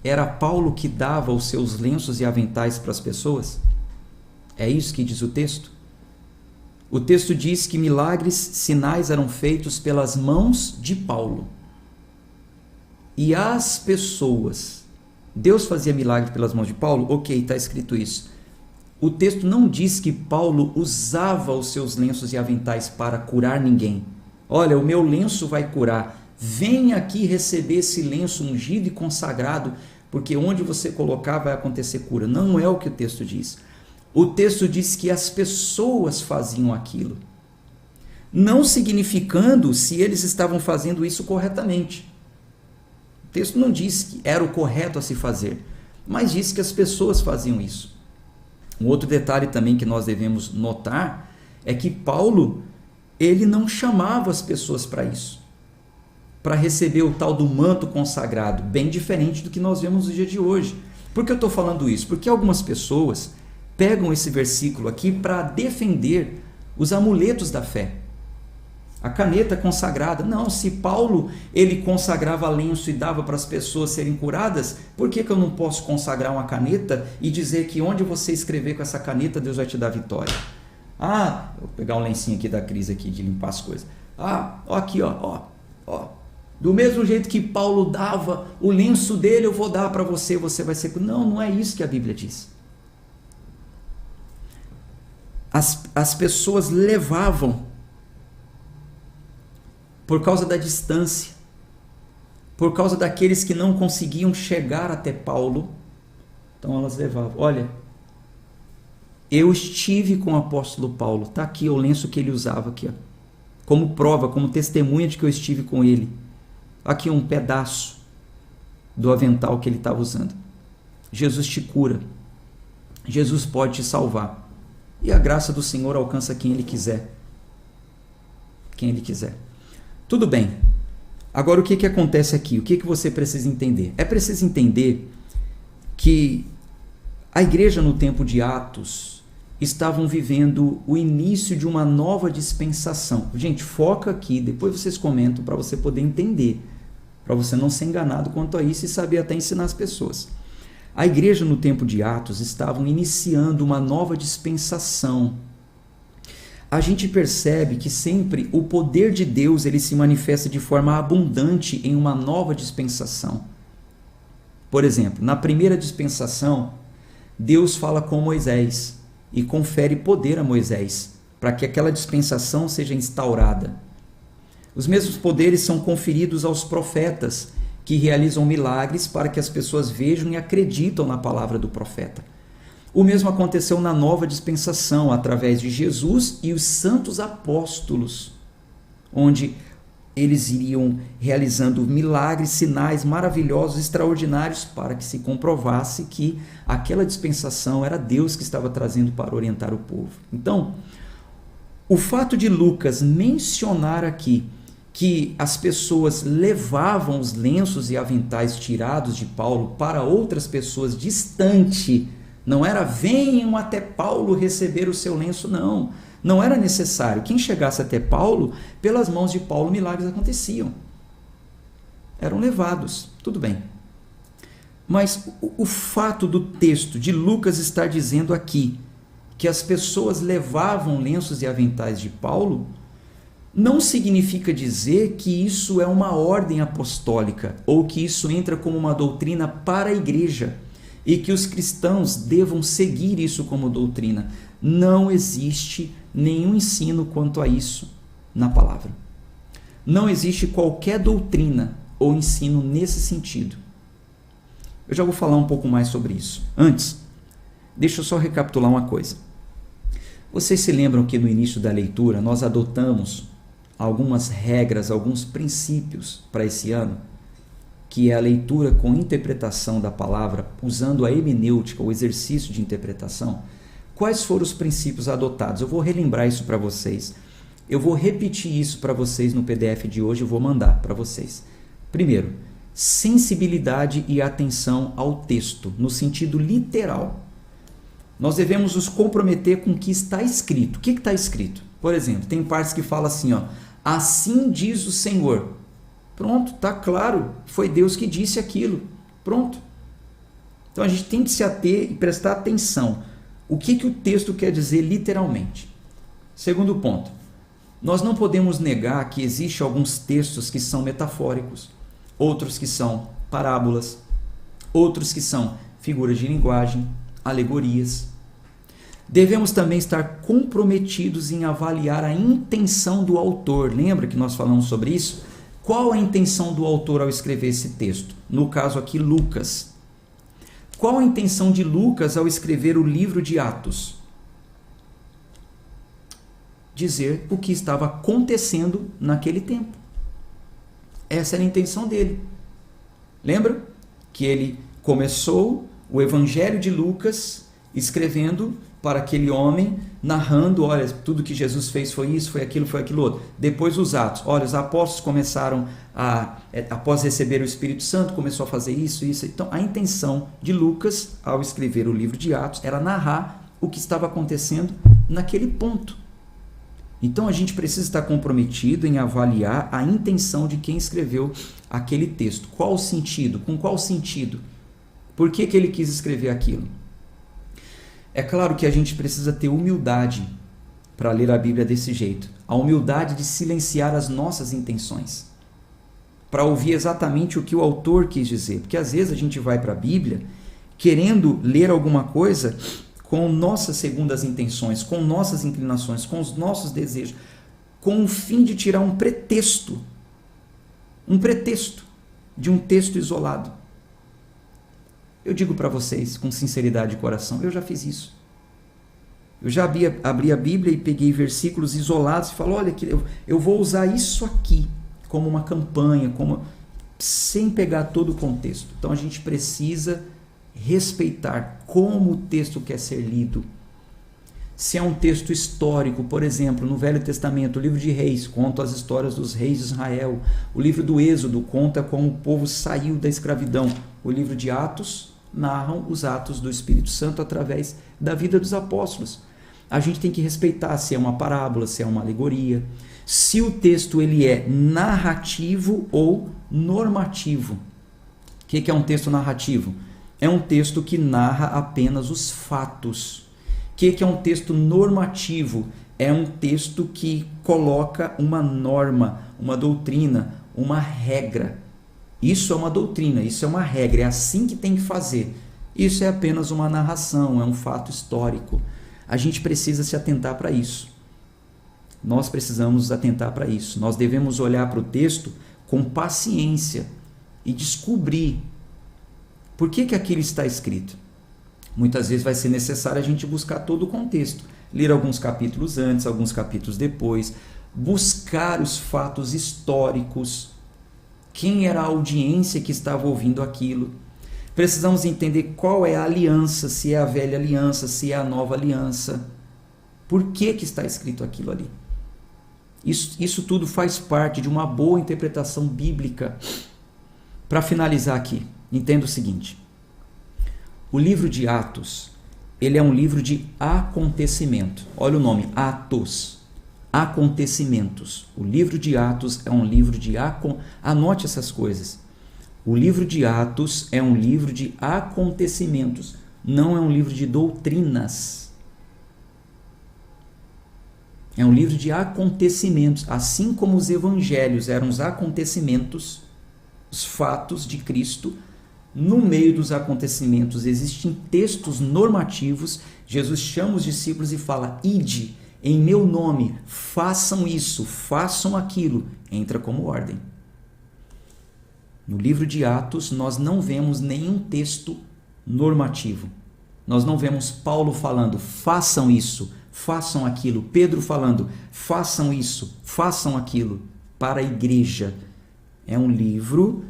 era Paulo que dava os seus lenços e aventais para as pessoas? É isso que diz o texto? O texto diz que milagres, sinais eram feitos pelas mãos de Paulo. E as pessoas, Deus fazia milagre pelas mãos de Paulo? Ok, está escrito isso. O texto não diz que Paulo usava os seus lenços e aventais para curar ninguém. Olha, o meu lenço vai curar. Venha aqui receber esse lenço ungido e consagrado, porque onde você colocar vai acontecer cura. Não é o que o texto diz. O texto diz que as pessoas faziam aquilo, não significando se eles estavam fazendo isso corretamente. O texto não diz que era o correto a se fazer, mas diz que as pessoas faziam isso. Um outro detalhe também que nós devemos notar é que Paulo, ele não chamava as pessoas para isso, para receber o tal do manto consagrado, bem diferente do que nós vemos no dia de hoje. Por que eu estou falando isso? Porque algumas pessoas pegam esse versículo aqui para defender os amuletos da fé. A caneta consagrada. Não, se Paulo ele consagrava lenço e dava para as pessoas serem curadas, por que eu não posso consagrar uma caneta e dizer que onde você escrever com essa caneta, Deus vai te dar vitória? Vou pegar um lencinho aqui da Cris aqui de limpar as coisas. Aqui, ó. Do mesmo jeito que Paulo dava o lenço dele, eu vou dar para você, você vai ser curado. Não é isso que a Bíblia diz. As pessoas levavam por causa da distância, por causa daqueles que não conseguiam chegar até Paulo, então elas levavam. Olha, eu estive com o apóstolo Paulo, está aqui o lenço que ele usava, aqui, ó, como prova, como testemunha de que eu estive com ele. Aqui um pedaço do avental que ele estava usando. Jesus te cura, Jesus pode te salvar. E a graça do Senhor alcança quem Ele quiser. Quem Ele quiser. Tudo bem. Agora, o que acontece aqui? O que você precisa entender? É preciso entender que a igreja no tempo de Atos estavam vivendo o início de uma nova dispensação. Gente, foca aqui, depois vocês comentam para você poder entender, para você não ser enganado quanto a isso e saber até ensinar as pessoas. A igreja no tempo de Atos estavam iniciando uma nova dispensação. A gente percebe que sempre o poder de Deus ele se manifesta de forma abundante em uma nova dispensação. Por exemplo, na primeira dispensação, Deus fala com Moisés e confere poder a Moisés para que aquela dispensação seja instaurada. Os mesmos poderes são conferidos aos profetas, que realizam milagres para que as pessoas vejam e acreditam na palavra do profeta. O mesmo aconteceu na nova dispensação, através de Jesus e os santos apóstolos, onde eles iriam realizando milagres, sinais maravilhosos, extraordinários, para que se comprovasse que aquela dispensação era Deus que estava trazendo para orientar o povo. Então, o fato de Lucas mencionar aqui que as pessoas levavam os lenços e aventais tirados de Paulo para outras pessoas distante, não era venham até Paulo receber o seu lenço, não. Não era necessário. Quem chegasse até Paulo, pelas mãos de Paulo, milagres aconteciam. Eram levados. Tudo bem. Mas o fato do texto de Lucas estar dizendo aqui que as pessoas levavam lenços e aventais de Paulo, não significa dizer que isso é uma ordem apostólica ou que isso entra como uma doutrina para a igreja e que os cristãos devam seguir isso como doutrina. Não existe nenhum ensino quanto a isso na palavra. Não existe qualquer doutrina ou ensino nesse sentido. Eu já vou falar um pouco mais sobre isso. Antes, deixa eu só recapitular uma coisa. Vocês se lembram que no início da leitura nós adotamos algumas regras, alguns princípios para esse ano, que é a leitura com interpretação da palavra, usando a hermenêutica, o exercício de interpretação? Quais foram os princípios adotados? Eu vou relembrar isso para vocês. Eu vou repetir isso para vocês no PDF de hoje, eu vou mandar para vocês. Primeiro, sensibilidade e atenção ao texto, no sentido literal. Nós devemos nos comprometer com o que está escrito. O que está escrito? Por exemplo, tem partes que falam assim, ó, assim diz o Senhor. Pronto, está claro, foi Deus que disse aquilo. Pronto. Então a gente tem que se ater e prestar atenção. O que o texto quer dizer literalmente? Segundo ponto, nós não podemos negar que existem alguns textos que são metafóricos, outros que são parábolas, outros que são figuras de linguagem, alegorias. Devemos também estar comprometidos em avaliar a intenção do autor. Lembra que nós falamos sobre isso? Qual a intenção do autor ao escrever esse texto? No caso aqui, Lucas. Qual a intenção de Lucas ao escrever o livro de Atos? Dizer o que estava acontecendo naquele tempo. Essa era a intenção dele. Lembra que ele começou o Evangelho de Lucas escrevendo para aquele homem, narrando, olha, tudo que Jesus fez foi isso, foi aquilo outro. Depois os Atos, olha, os apóstolos começaram após receber o Espírito Santo, começou a fazer isso. Então, a intenção de Lucas, ao escrever o livro de Atos, era narrar o que estava acontecendo naquele ponto. Então, a gente precisa estar comprometido em avaliar a intenção de quem escreveu aquele texto. Qual o sentido? Com qual sentido? Por que ele quis escrever aquilo? É claro que a gente precisa ter humildade para ler a Bíblia desse jeito. A humildade de silenciar as nossas intenções, para ouvir exatamente o que o autor quis dizer. Porque às vezes a gente vai para a Bíblia querendo ler alguma coisa com nossas segundas intenções, com nossas inclinações, com os nossos desejos, com o fim de tirar um pretexto de um texto isolado. Eu digo para vocês, com sinceridade de coração, eu já fiz isso. Eu já abri a Bíblia e peguei versículos isolados e falo, olha, eu vou usar isso aqui como uma campanha, sem pegar todo o contexto. Então a gente precisa respeitar como o texto quer ser lido. Se é um texto histórico, por exemplo, no Velho Testamento, o livro de Reis conta as histórias dos reis de Israel. O livro do Êxodo conta como o povo saiu da escravidão. O livro de Atos narram os atos do Espírito Santo através da vida dos apóstolos. A gente tem que respeitar se é uma parábola, se é uma alegoria, se o texto ele é narrativo ou normativo. O que é um texto narrativo? É um texto que narra apenas os fatos. O que é um texto normativo? É um texto que coloca uma norma, uma doutrina, uma regra. Isso é uma doutrina, isso é uma regra, é assim que tem que fazer. Isso é apenas uma narração, é um fato histórico. A gente precisa se atentar para isso. Nós precisamos atentar para isso. Nós devemos olhar para o texto com paciência e descobrir por que aquilo está escrito. Muitas vezes vai ser necessário a gente buscar todo o contexto, ler alguns capítulos antes, alguns capítulos depois, buscar os fatos históricos, quem era a audiência que estava ouvindo aquilo. Precisamos entender qual é a aliança, se é a velha aliança, se é a nova aliança. Por que está escrito aquilo ali? Isso tudo faz parte de uma boa interpretação bíblica. Para finalizar aqui, entenda o seguinte. O livro de Atos, ele é um livro de acontecimento. Olha o nome, Atos. Acontecimentos. O livro de Atos é um livro de... Anote essas coisas. O livro de Atos é um livro de acontecimentos. Não é um livro de doutrinas. É um livro de acontecimentos. Assim como os evangelhos eram os acontecimentos, os fatos de Cristo, no meio dos acontecimentos existem textos normativos. Jesus chama os discípulos e fala: ide, em meu nome, façam isso, façam aquilo. Entra como ordem. No livro de Atos, nós não vemos nenhum texto normativo. Nós não vemos Paulo falando: façam isso, façam aquilo. Pedro falando: façam isso, façam aquilo. Para a igreja. É um livro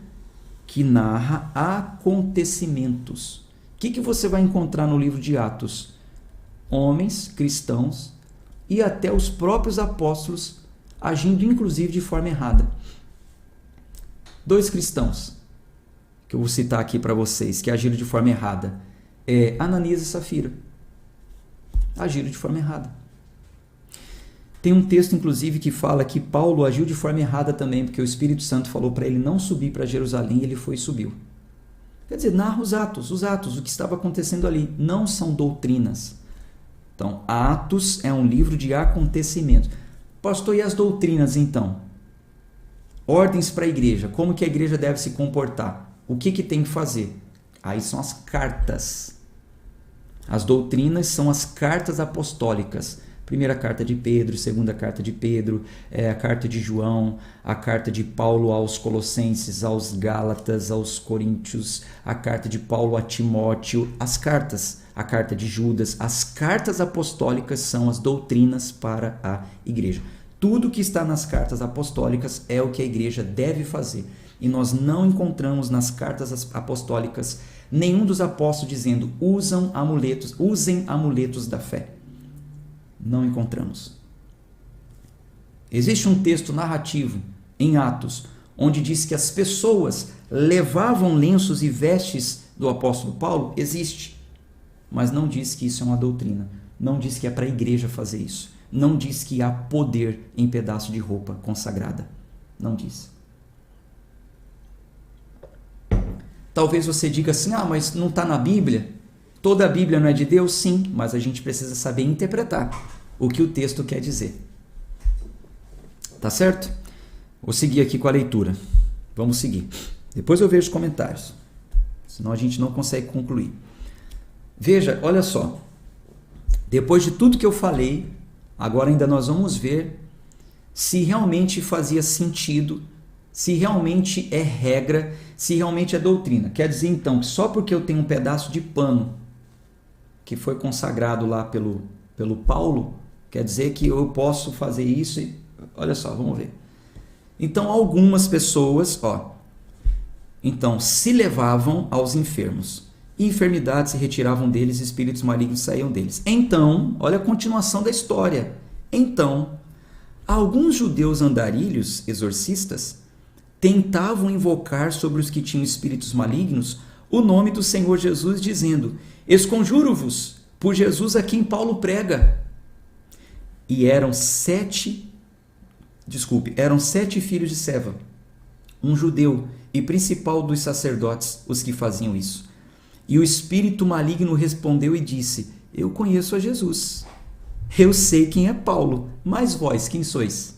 que narra acontecimentos. O que você vai encontrar no livro de Atos? Homens, cristãos e até os próprios apóstolos agindo inclusive de forma errada. 2 cristãos que eu vou citar aqui para vocês que agiram de forma errada. Ananias e Safira. Agiram de forma errada. Tem um texto, inclusive, que fala que Paulo agiu de forma errada também, porque o Espírito Santo falou para ele não subir para Jerusalém, e ele foi e subiu. Quer dizer, narra os atos, o que estava acontecendo ali. Não são doutrinas. Então, Atos é um livro de acontecimentos. Pastor, e as doutrinas, então? Ordens para a igreja. Como que a igreja deve se comportar? O que tem que fazer? Aí são as cartas. As doutrinas são as cartas apostólicas. Primeira carta de Pedro, segunda carta de Pedro, a carta de João, a carta de Paulo aos Colossenses, aos Gálatas, aos Coríntios, a carta de Paulo a Timóteo, as cartas, a carta de Judas, as cartas apostólicas são as doutrinas para a igreja. Tudo que está nas cartas apostólicas é o que a igreja deve fazer. E nós não encontramos nas cartas apostólicas nenhum dos apóstolos dizendo: usem amuletos da fé. Não encontramos. Existe um texto narrativo em Atos, onde diz que as pessoas levavam lenços e vestes do apóstolo Paulo? Existe. Mas não diz que isso é uma doutrina. Não diz que é para a igreja fazer isso. Não diz que há poder em pedaço de roupa consagrada. Não diz. Talvez você diga assim: mas não está na Bíblia? Toda a Bíblia não é de Deus? Sim, mas a gente precisa saber interpretar o que o texto quer dizer. Tá certo? Vou seguir aqui com a leitura. Vamos seguir. Depois eu vejo os comentários. Senão a gente não consegue concluir. Veja, olha só. Depois de tudo que eu falei, agora ainda nós vamos ver se realmente fazia sentido, se realmente é regra, se realmente é doutrina. Quer dizer então que só porque eu tenho um pedaço de pano que foi consagrado lá pelo Paulo, quer dizer que eu posso fazer isso? Olha só, vamos ver. Então, algumas pessoas, então, se levavam aos enfermos e enfermidades se retiravam deles, e espíritos malignos saíam deles. Então, olha a continuação da história. Então, alguns judeus andarilhos, exorcistas, tentavam invocar sobre os que tinham espíritos malignos o nome do Senhor Jesus, dizendo: esconjuro-vos por Jesus a quem Paulo prega. E eram sete filhos de Seva, um judeu e principal dos sacerdotes, os que faziam isso. E o espírito maligno respondeu e disse: eu conheço a Jesus, eu sei quem é Paulo, mas vós quem sois?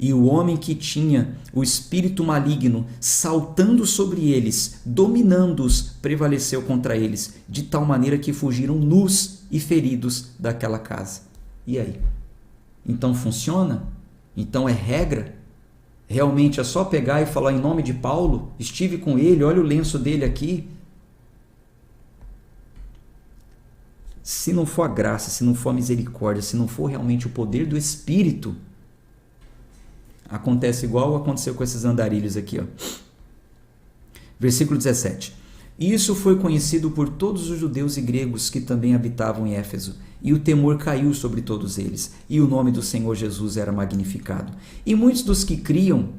E o homem que tinha o espírito maligno, saltando sobre eles, dominando-os, prevaleceu contra eles, de tal maneira que fugiram nus e feridos daquela casa. E aí? Então funciona? Então é regra? Realmente é só pegar e falar em nome de Paulo? Estive com ele, olha o lenço dele aqui. Se não for a graça, se não for a misericórdia, se não for realmente o poder do Espírito, acontece igual aconteceu com esses andarilhos aqui, ó. Versículo 17. Isso foi conhecido por todos os judeus e gregos que também habitavam em Éfeso, e o temor caiu sobre todos eles, e o nome do Senhor Jesus era magnificado. E muitos dos que criam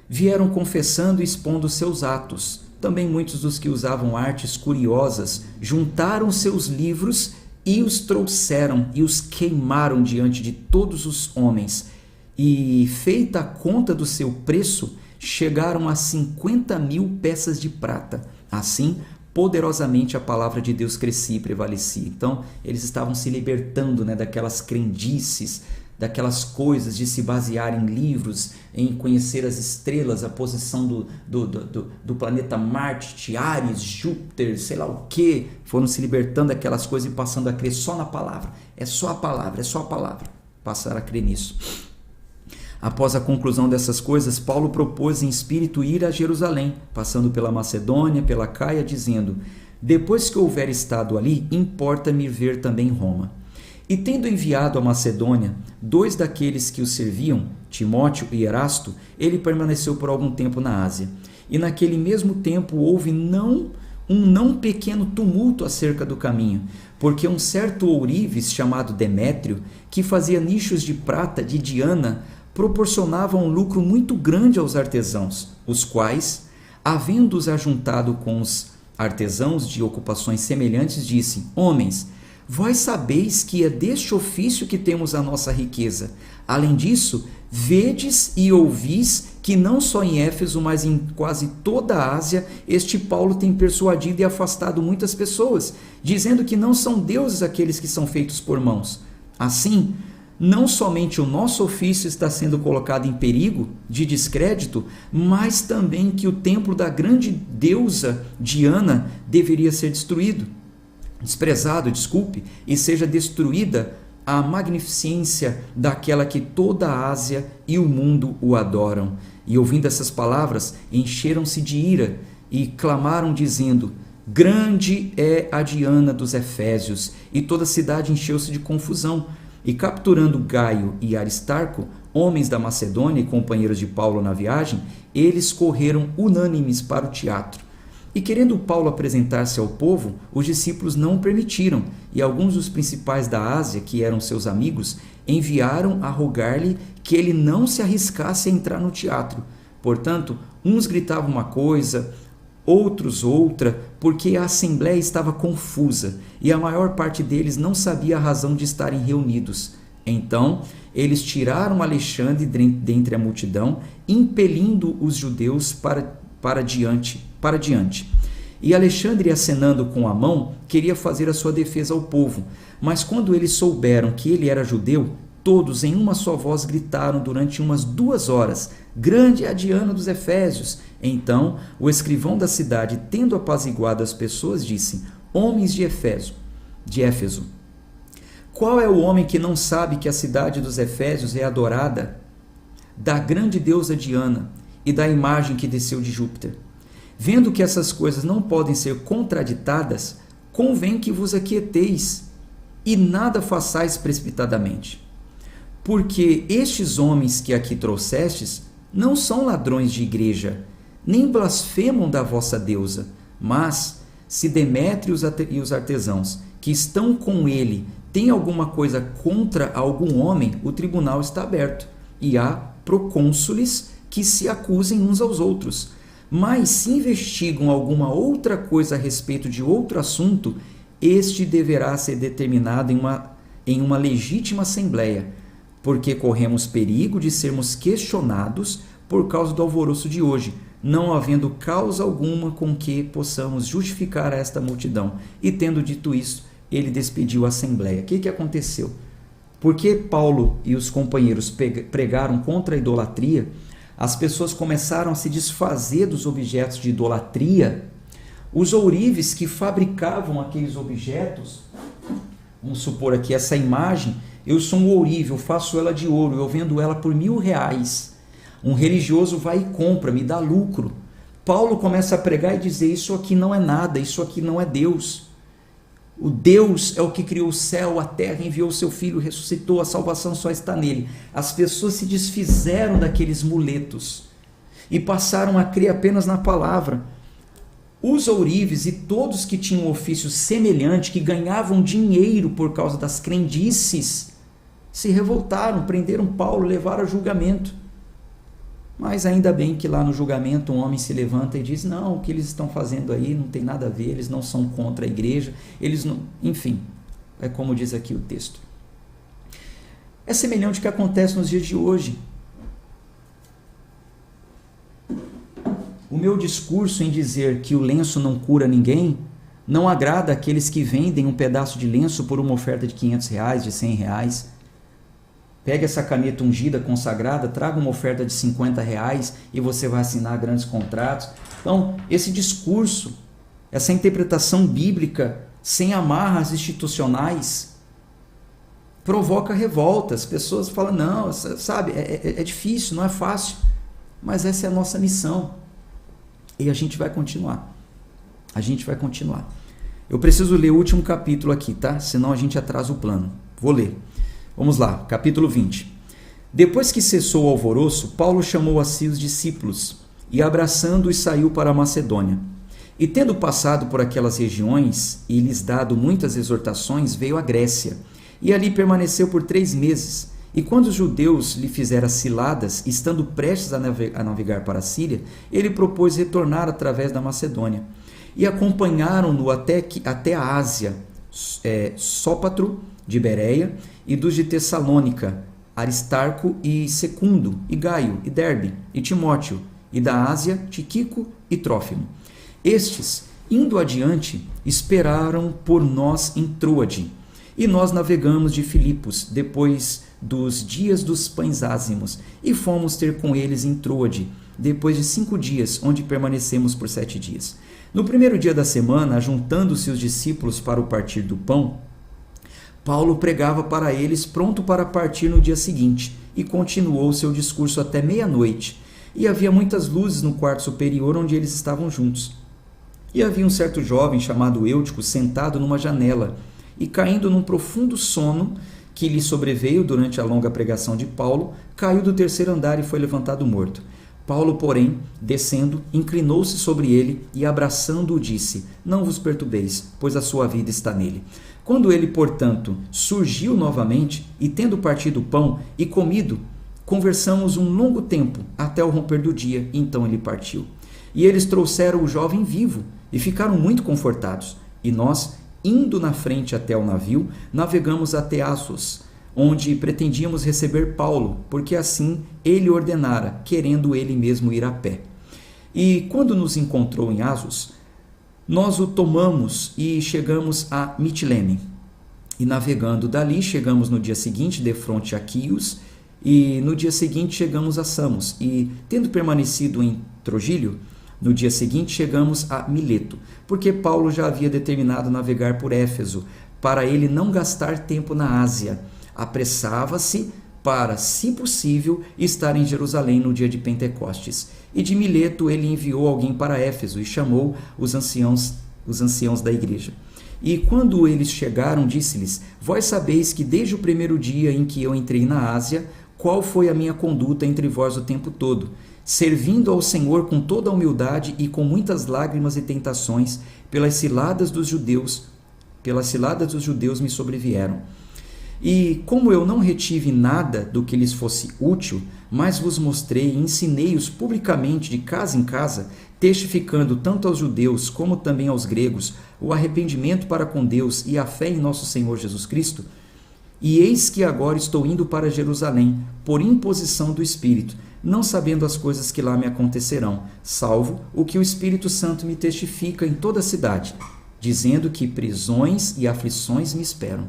vieram confessando e expondo seus atos. Também muitos dos que usavam artes curiosas juntaram seus livros e os trouxeram e os queimaram diante de todos os homens. E, feita a conta do seu preço, chegaram a 50.000 peças de prata. Assim, poderosamente a palavra de Deus crescia e prevalecia. Então, eles estavam se libertando, né, daquelas crendices, daquelas coisas de se basear em livros, em conhecer as estrelas, a posição do planeta Marte, Ares, Júpiter, sei lá o que. Foram se libertando daquelas coisas e passando a crer só na palavra. É só a palavra, é só a palavra. Passaram a crer nisso. Após a conclusão dessas coisas, Paulo propôs em espírito ir a Jerusalém, passando pela Macedônia, pela Caia, dizendo: depois que houver estado ali, importa-me ver também Roma. E tendo enviado a Macedônia 2 daqueles que o serviam, Timóteo e Erasto, ele permaneceu por algum tempo na Ásia. E naquele mesmo tempo houve um não pequeno tumulto acerca do caminho, porque um certo ourives chamado Demétrio, que fazia nichos de prata de Diana, proporcionava um lucro muito grande aos artesãos, os quais, havendo-os ajuntado com os artesãos de ocupações semelhantes, disse: homens, vós sabeis que é deste ofício que temos a nossa riqueza. Além disso, vedes e ouvis que não só em Éfeso, mas em quase toda a Ásia, este Paulo tem persuadido e afastado muitas pessoas, dizendo que não são deuses aqueles que são feitos por mãos. Assim, não somente o nosso ofício está sendo colocado em perigo de descrédito, mas também que o templo da grande deusa Diana deveria ser desprezado, e seja destruída a magnificência daquela que toda a Ásia e o mundo o adoram. E ouvindo essas palavras, encheram-se de ira e clamaram dizendo: grande é a Diana dos Efésios. E toda a cidade encheu-se de confusão. E capturando Gaio e Aristarco, homens da Macedônia e companheiros de Paulo na viagem, eles correram unânimes para o teatro. E querendo Paulo apresentar-se ao povo, os discípulos não o permitiram, e alguns dos principais da Ásia, que eram seus amigos, enviaram a rogar-lhe que ele não se arriscasse a entrar no teatro. Portanto, uns gritavam uma coisa, outros outra, porque a assembleia estava confusa e a maior parte deles não sabia a razão de estarem reunidos. Então, eles tiraram Alexandre dentre a multidão, impelindo os judeus para diante. E Alexandre, acenando com a mão, queria fazer a sua defesa ao povo. Mas quando eles souberam que ele era judeu, todos em uma só voz gritaram durante umas 2 horas: grande é a Diana dos Efésios. Então o escrivão da cidade, tendo apaziguado as pessoas, disse: homens de Éfeso, qual é o homem que não sabe que a cidade dos Efésios é adorada da grande deusa Diana e da imagem que desceu de Júpiter? Vendo que essas coisas não podem ser contraditadas, convém que vos aquieteis e nada façais precipitadamente. Porque estes homens que aqui trouxestes não são ladrões de igreja, nem blasfemam da vossa deusa, mas se Demétrio e os artesãos que estão com ele têm alguma coisa contra algum homem, o tribunal está aberto e há procônsules que se acusem uns aos outros. Mas se investigam alguma outra coisa a respeito de outro assunto, este deverá ser determinado em uma legítima assembleia, porque corremos perigo de sermos questionados por causa do alvoroço de hoje, não havendo causa alguma com que possamos justificar esta multidão. E tendo dito isso, ele despediu a assembleia. O que aconteceu? Porque Paulo e os companheiros pregaram contra a idolatria, as pessoas começaram a se desfazer dos objetos de idolatria. Os ourives que fabricavam aqueles objetos, vamos supor aqui essa imagem, eu sou um ourive, eu faço ela de ouro, eu vendo ela por R$1.000. Um religioso vai e compra, me dá lucro. Paulo começa a pregar e dizer, isso aqui não é nada, isso aqui não é Deus. O Deus é o que criou o céu, a terra, enviou o seu filho, ressuscitou, a salvação só está nele. As pessoas se desfizeram daqueles muletos e passaram a crer apenas na palavra. Os ourives e todos que tinham um ofício semelhante, que ganhavam dinheiro por causa das crendices, se revoltaram, prenderam Paulo, levaram a julgamento. Mas ainda bem que lá no julgamento um homem se levanta e diz, não, o que eles estão fazendo aí não tem nada a ver, eles não são contra a igreja, eles não... Enfim, é como diz aqui o texto. É semelhante ao que acontece nos dias de hoje. O meu discurso em dizer que o lenço não cura ninguém não agrada aqueles que vendem um pedaço de lenço por uma oferta de R$500, de R$100. Pegue essa caneta ungida, consagrada, traga uma oferta de R$50 e você vai assinar grandes contratos. Então, esse discurso, essa interpretação bíblica sem amarras institucionais provoca revolta. As pessoas falam, não, sabe, é difícil, não é fácil, mas essa é a nossa missão. E a gente vai continuar. A gente vai continuar. Eu preciso ler o último capítulo aqui, tá? Senão a gente atrasa o plano. Vou ler. Vamos lá, capítulo 20. Depois que cessou o alvoroço, Paulo chamou a si os discípulos e, abraçando-os, saiu para a Macedônia. E tendo passado por aquelas regiões e lhes dado muitas exortações, veio à Grécia e ali permaneceu por 3 meses. E quando os judeus lhe fizeram ciladas, estando prestes a navegar para a Síria, ele propôs retornar através da Macedônia. E acompanharam-no até a Ásia, Sópatro de Bereia, e dos de Tessalônica, Aristarco e Secundo, e Gaio, e Derbe, e Timóteo, e da Ásia, Tiquico e Trófimo. Estes, indo adiante, esperaram por nós em Troade, e nós navegamos de Filipos, depois dos dias dos pães ázimos, e fomos ter com eles em Troade, depois de 5 dias, onde permanecemos por 7 dias. No primeiro dia da semana, juntando-se os discípulos para o partir do pão, Paulo pregava para eles, pronto para partir no dia seguinte, e continuou seu discurso até meia-noite. E havia muitas luzes no quarto superior onde eles estavam juntos. E havia um certo jovem chamado Eutico sentado numa janela, e caindo num profundo sono que lhe sobreveio durante a longa pregação de Paulo, caiu do 3º andar e foi levantado morto. Paulo, porém, descendo, inclinou-se sobre ele e, abraçando-o, disse, não vos perturbeis, pois a sua vida está nele. Quando ele, portanto, surgiu novamente, e tendo partido o pão e comido, conversamos um longo tempo, até o romper do dia, e então ele partiu. E eles trouxeram o jovem vivo, e ficaram muito confortados. E nós, indo na frente até o navio, navegamos até Assos, onde pretendíamos receber Paulo, porque assim ele ordenara, querendo ele mesmo ir a pé. E quando nos encontrou em Assos, nós o tomamos e chegamos a Mitilene. E navegando dali, chegamos no dia seguinte defronte a Quios, e no dia seguinte chegamos a Samos. E tendo permanecido em Trogílio, no dia seguinte chegamos a Mileto, porque Paulo já havia determinado navegar por Éfeso, para ele não gastar tempo na Ásia. Apressava-se para, se possível, estar em Jerusalém no dia de Pentecostes. E de Mileto ele enviou alguém para Éfeso e chamou os anciãos da igreja. E quando eles chegaram, disse-lhes, vós sabeis que desde o primeiro dia em que eu entrei na Ásia, qual foi a minha conduta entre vós o tempo todo, servindo ao Senhor com toda a humildade e com muitas lágrimas e tentações, pelas ciladas dos judeus me sobrevieram. E como eu não retive nada do que lhes fosse útil, mas vos mostrei e ensinei-os publicamente de casa em casa, testificando tanto aos judeus como também aos gregos o arrependimento para com Deus e a fé em nosso Senhor Jesus Cristo, e eis que agora estou indo para Jerusalém, por imposição do Espírito, não sabendo as coisas que lá me acontecerão, salvo o que o Espírito Santo me testifica em toda a cidade, dizendo que prisões e aflições me esperam.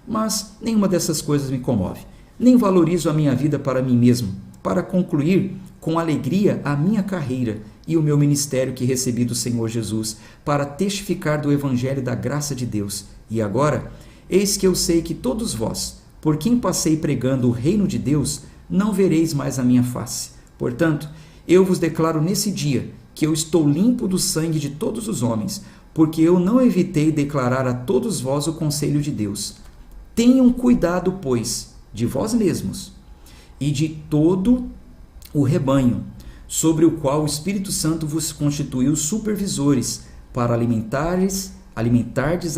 Mas nenhuma dessas coisas me comove, nem valorizo a minha vida para mim mesmo, para concluir com alegria a minha carreira e o meu ministério que recebi do Senhor Jesus, para testificar do Evangelho da graça de Deus. E agora, eis que eu sei que todos vós, por quem passei pregando o reino de Deus, não vereis mais a minha face. Portanto, eu vos declaro nesse dia que eu estou limpo do sangue de todos os homens, porque eu não evitei declarar a todos vós o conselho de Deus. Tenham cuidado, pois, de vós mesmos e de todo o rebanho, sobre o qual o Espírito Santo vos constituiu supervisores, para alimentardes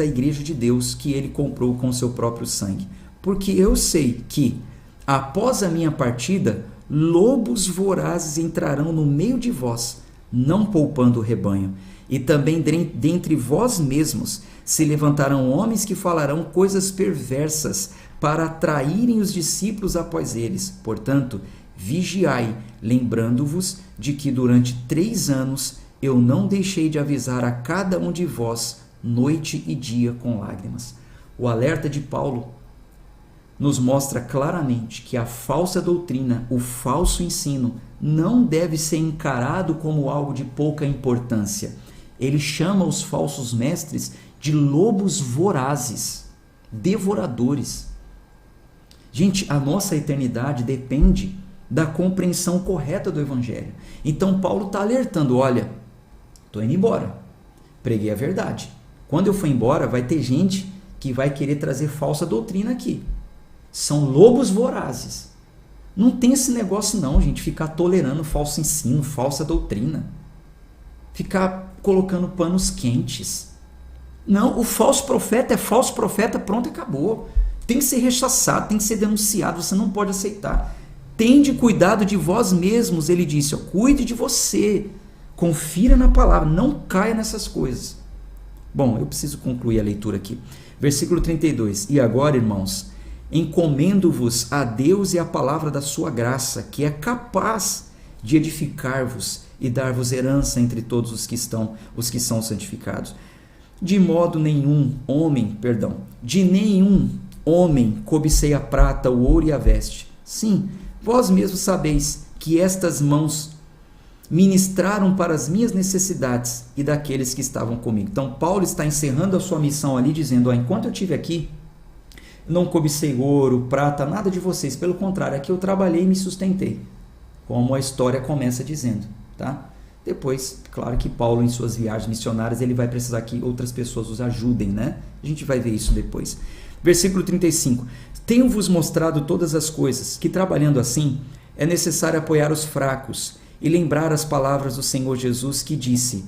a igreja de Deus, que ele comprou com seu próprio sangue. Porque eu sei que, após a minha partida, lobos vorazes entrarão no meio de vós, não poupando o rebanho. E também dentre vós mesmos se levantarão homens que falarão coisas perversas para atraírem os discípulos após eles. Portanto, vigiai, lembrando-vos de que durante 3 anos eu não deixei de avisar a cada um de vós, noite e dia, com lágrimas. O alerta de Paulo nos mostra claramente que a falsa doutrina, o falso ensino, não deve ser encarado como algo de pouca importância. Ele chama os falsos mestres de lobos vorazes, devoradores. Gente, a nossa eternidade depende da compreensão correta do Evangelho. Então Paulo está alertando, olha, estou indo embora, preguei a verdade. Quando eu for embora, vai ter gente que vai querer trazer falsa doutrina aqui. São lobos vorazes. Não tem esse negócio não, gente, ficar tolerando falso ensino, falsa doutrina. Ficar colocando panos quentes. Não, o falso profeta é falso profeta, pronto, acabou. Tem que ser rechaçado, tem que ser denunciado, você não pode aceitar. Tende cuidado de vós mesmos, ele disse, ó, cuide de você, confira na palavra, não caia nessas coisas. Bom, eu preciso concluir a leitura aqui. Versículo 32, e agora, irmãos, encomendo-vos a Deus e a palavra da sua graça, que é capaz de edificar-vos e dar-vos herança entre todos os que são santificados. De nenhum homem cobicei a prata, o ouro e a veste. Sim, vós mesmos sabeis que estas mãos ministraram para as minhas necessidades e daqueles que estavam comigo. Então, Paulo está encerrando a sua missão ali, dizendo, ó, enquanto eu estive aqui, não cobicei ouro, prata, nada de vocês. Pelo contrário, aqui eu trabalhei e me sustentei. Como a história começa dizendo, tá? Depois, claro que Paulo, em suas viagens missionárias, ele vai precisar que outras pessoas os ajudem, né? A gente vai ver isso depois. Versículo 35. Tenho-vos mostrado todas as coisas, que trabalhando assim, é necessário apoiar os fracos e lembrar as palavras do Senhor Jesus que disse,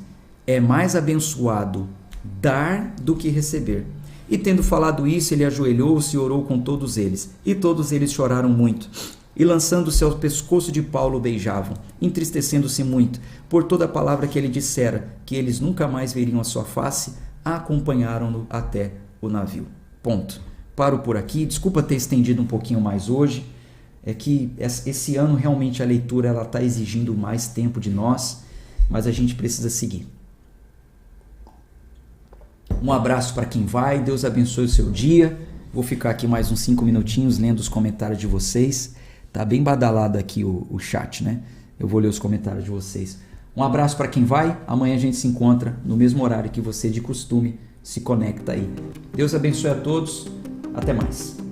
é mais abençoado dar do que receber. E tendo falado isso, ele ajoelhou-se e orou com todos eles. E todos eles choraram muito. E lançando-se ao pescoço de Paulo, o beijavam, entristecendo-se muito por toda a palavra que ele dissera, que eles nunca mais veriam a sua face, acompanharam-no até o navio. Ponto. Paro por aqui. Desculpa ter estendido um pouquinho mais hoje. É que esse ano realmente a leitura está exigindo mais tempo de nós, mas a gente precisa seguir. Um abraço para quem vai, Deus abençoe o seu dia. Vou ficar aqui mais uns 5 minutinhos lendo os comentários de vocês. Tá bem badalado aqui o chat, né? Eu vou ler os comentários de vocês. Um abraço para quem vai. Amanhã a gente se encontra no mesmo horário que você de costume se conecta aí. Deus abençoe a todos. Até mais.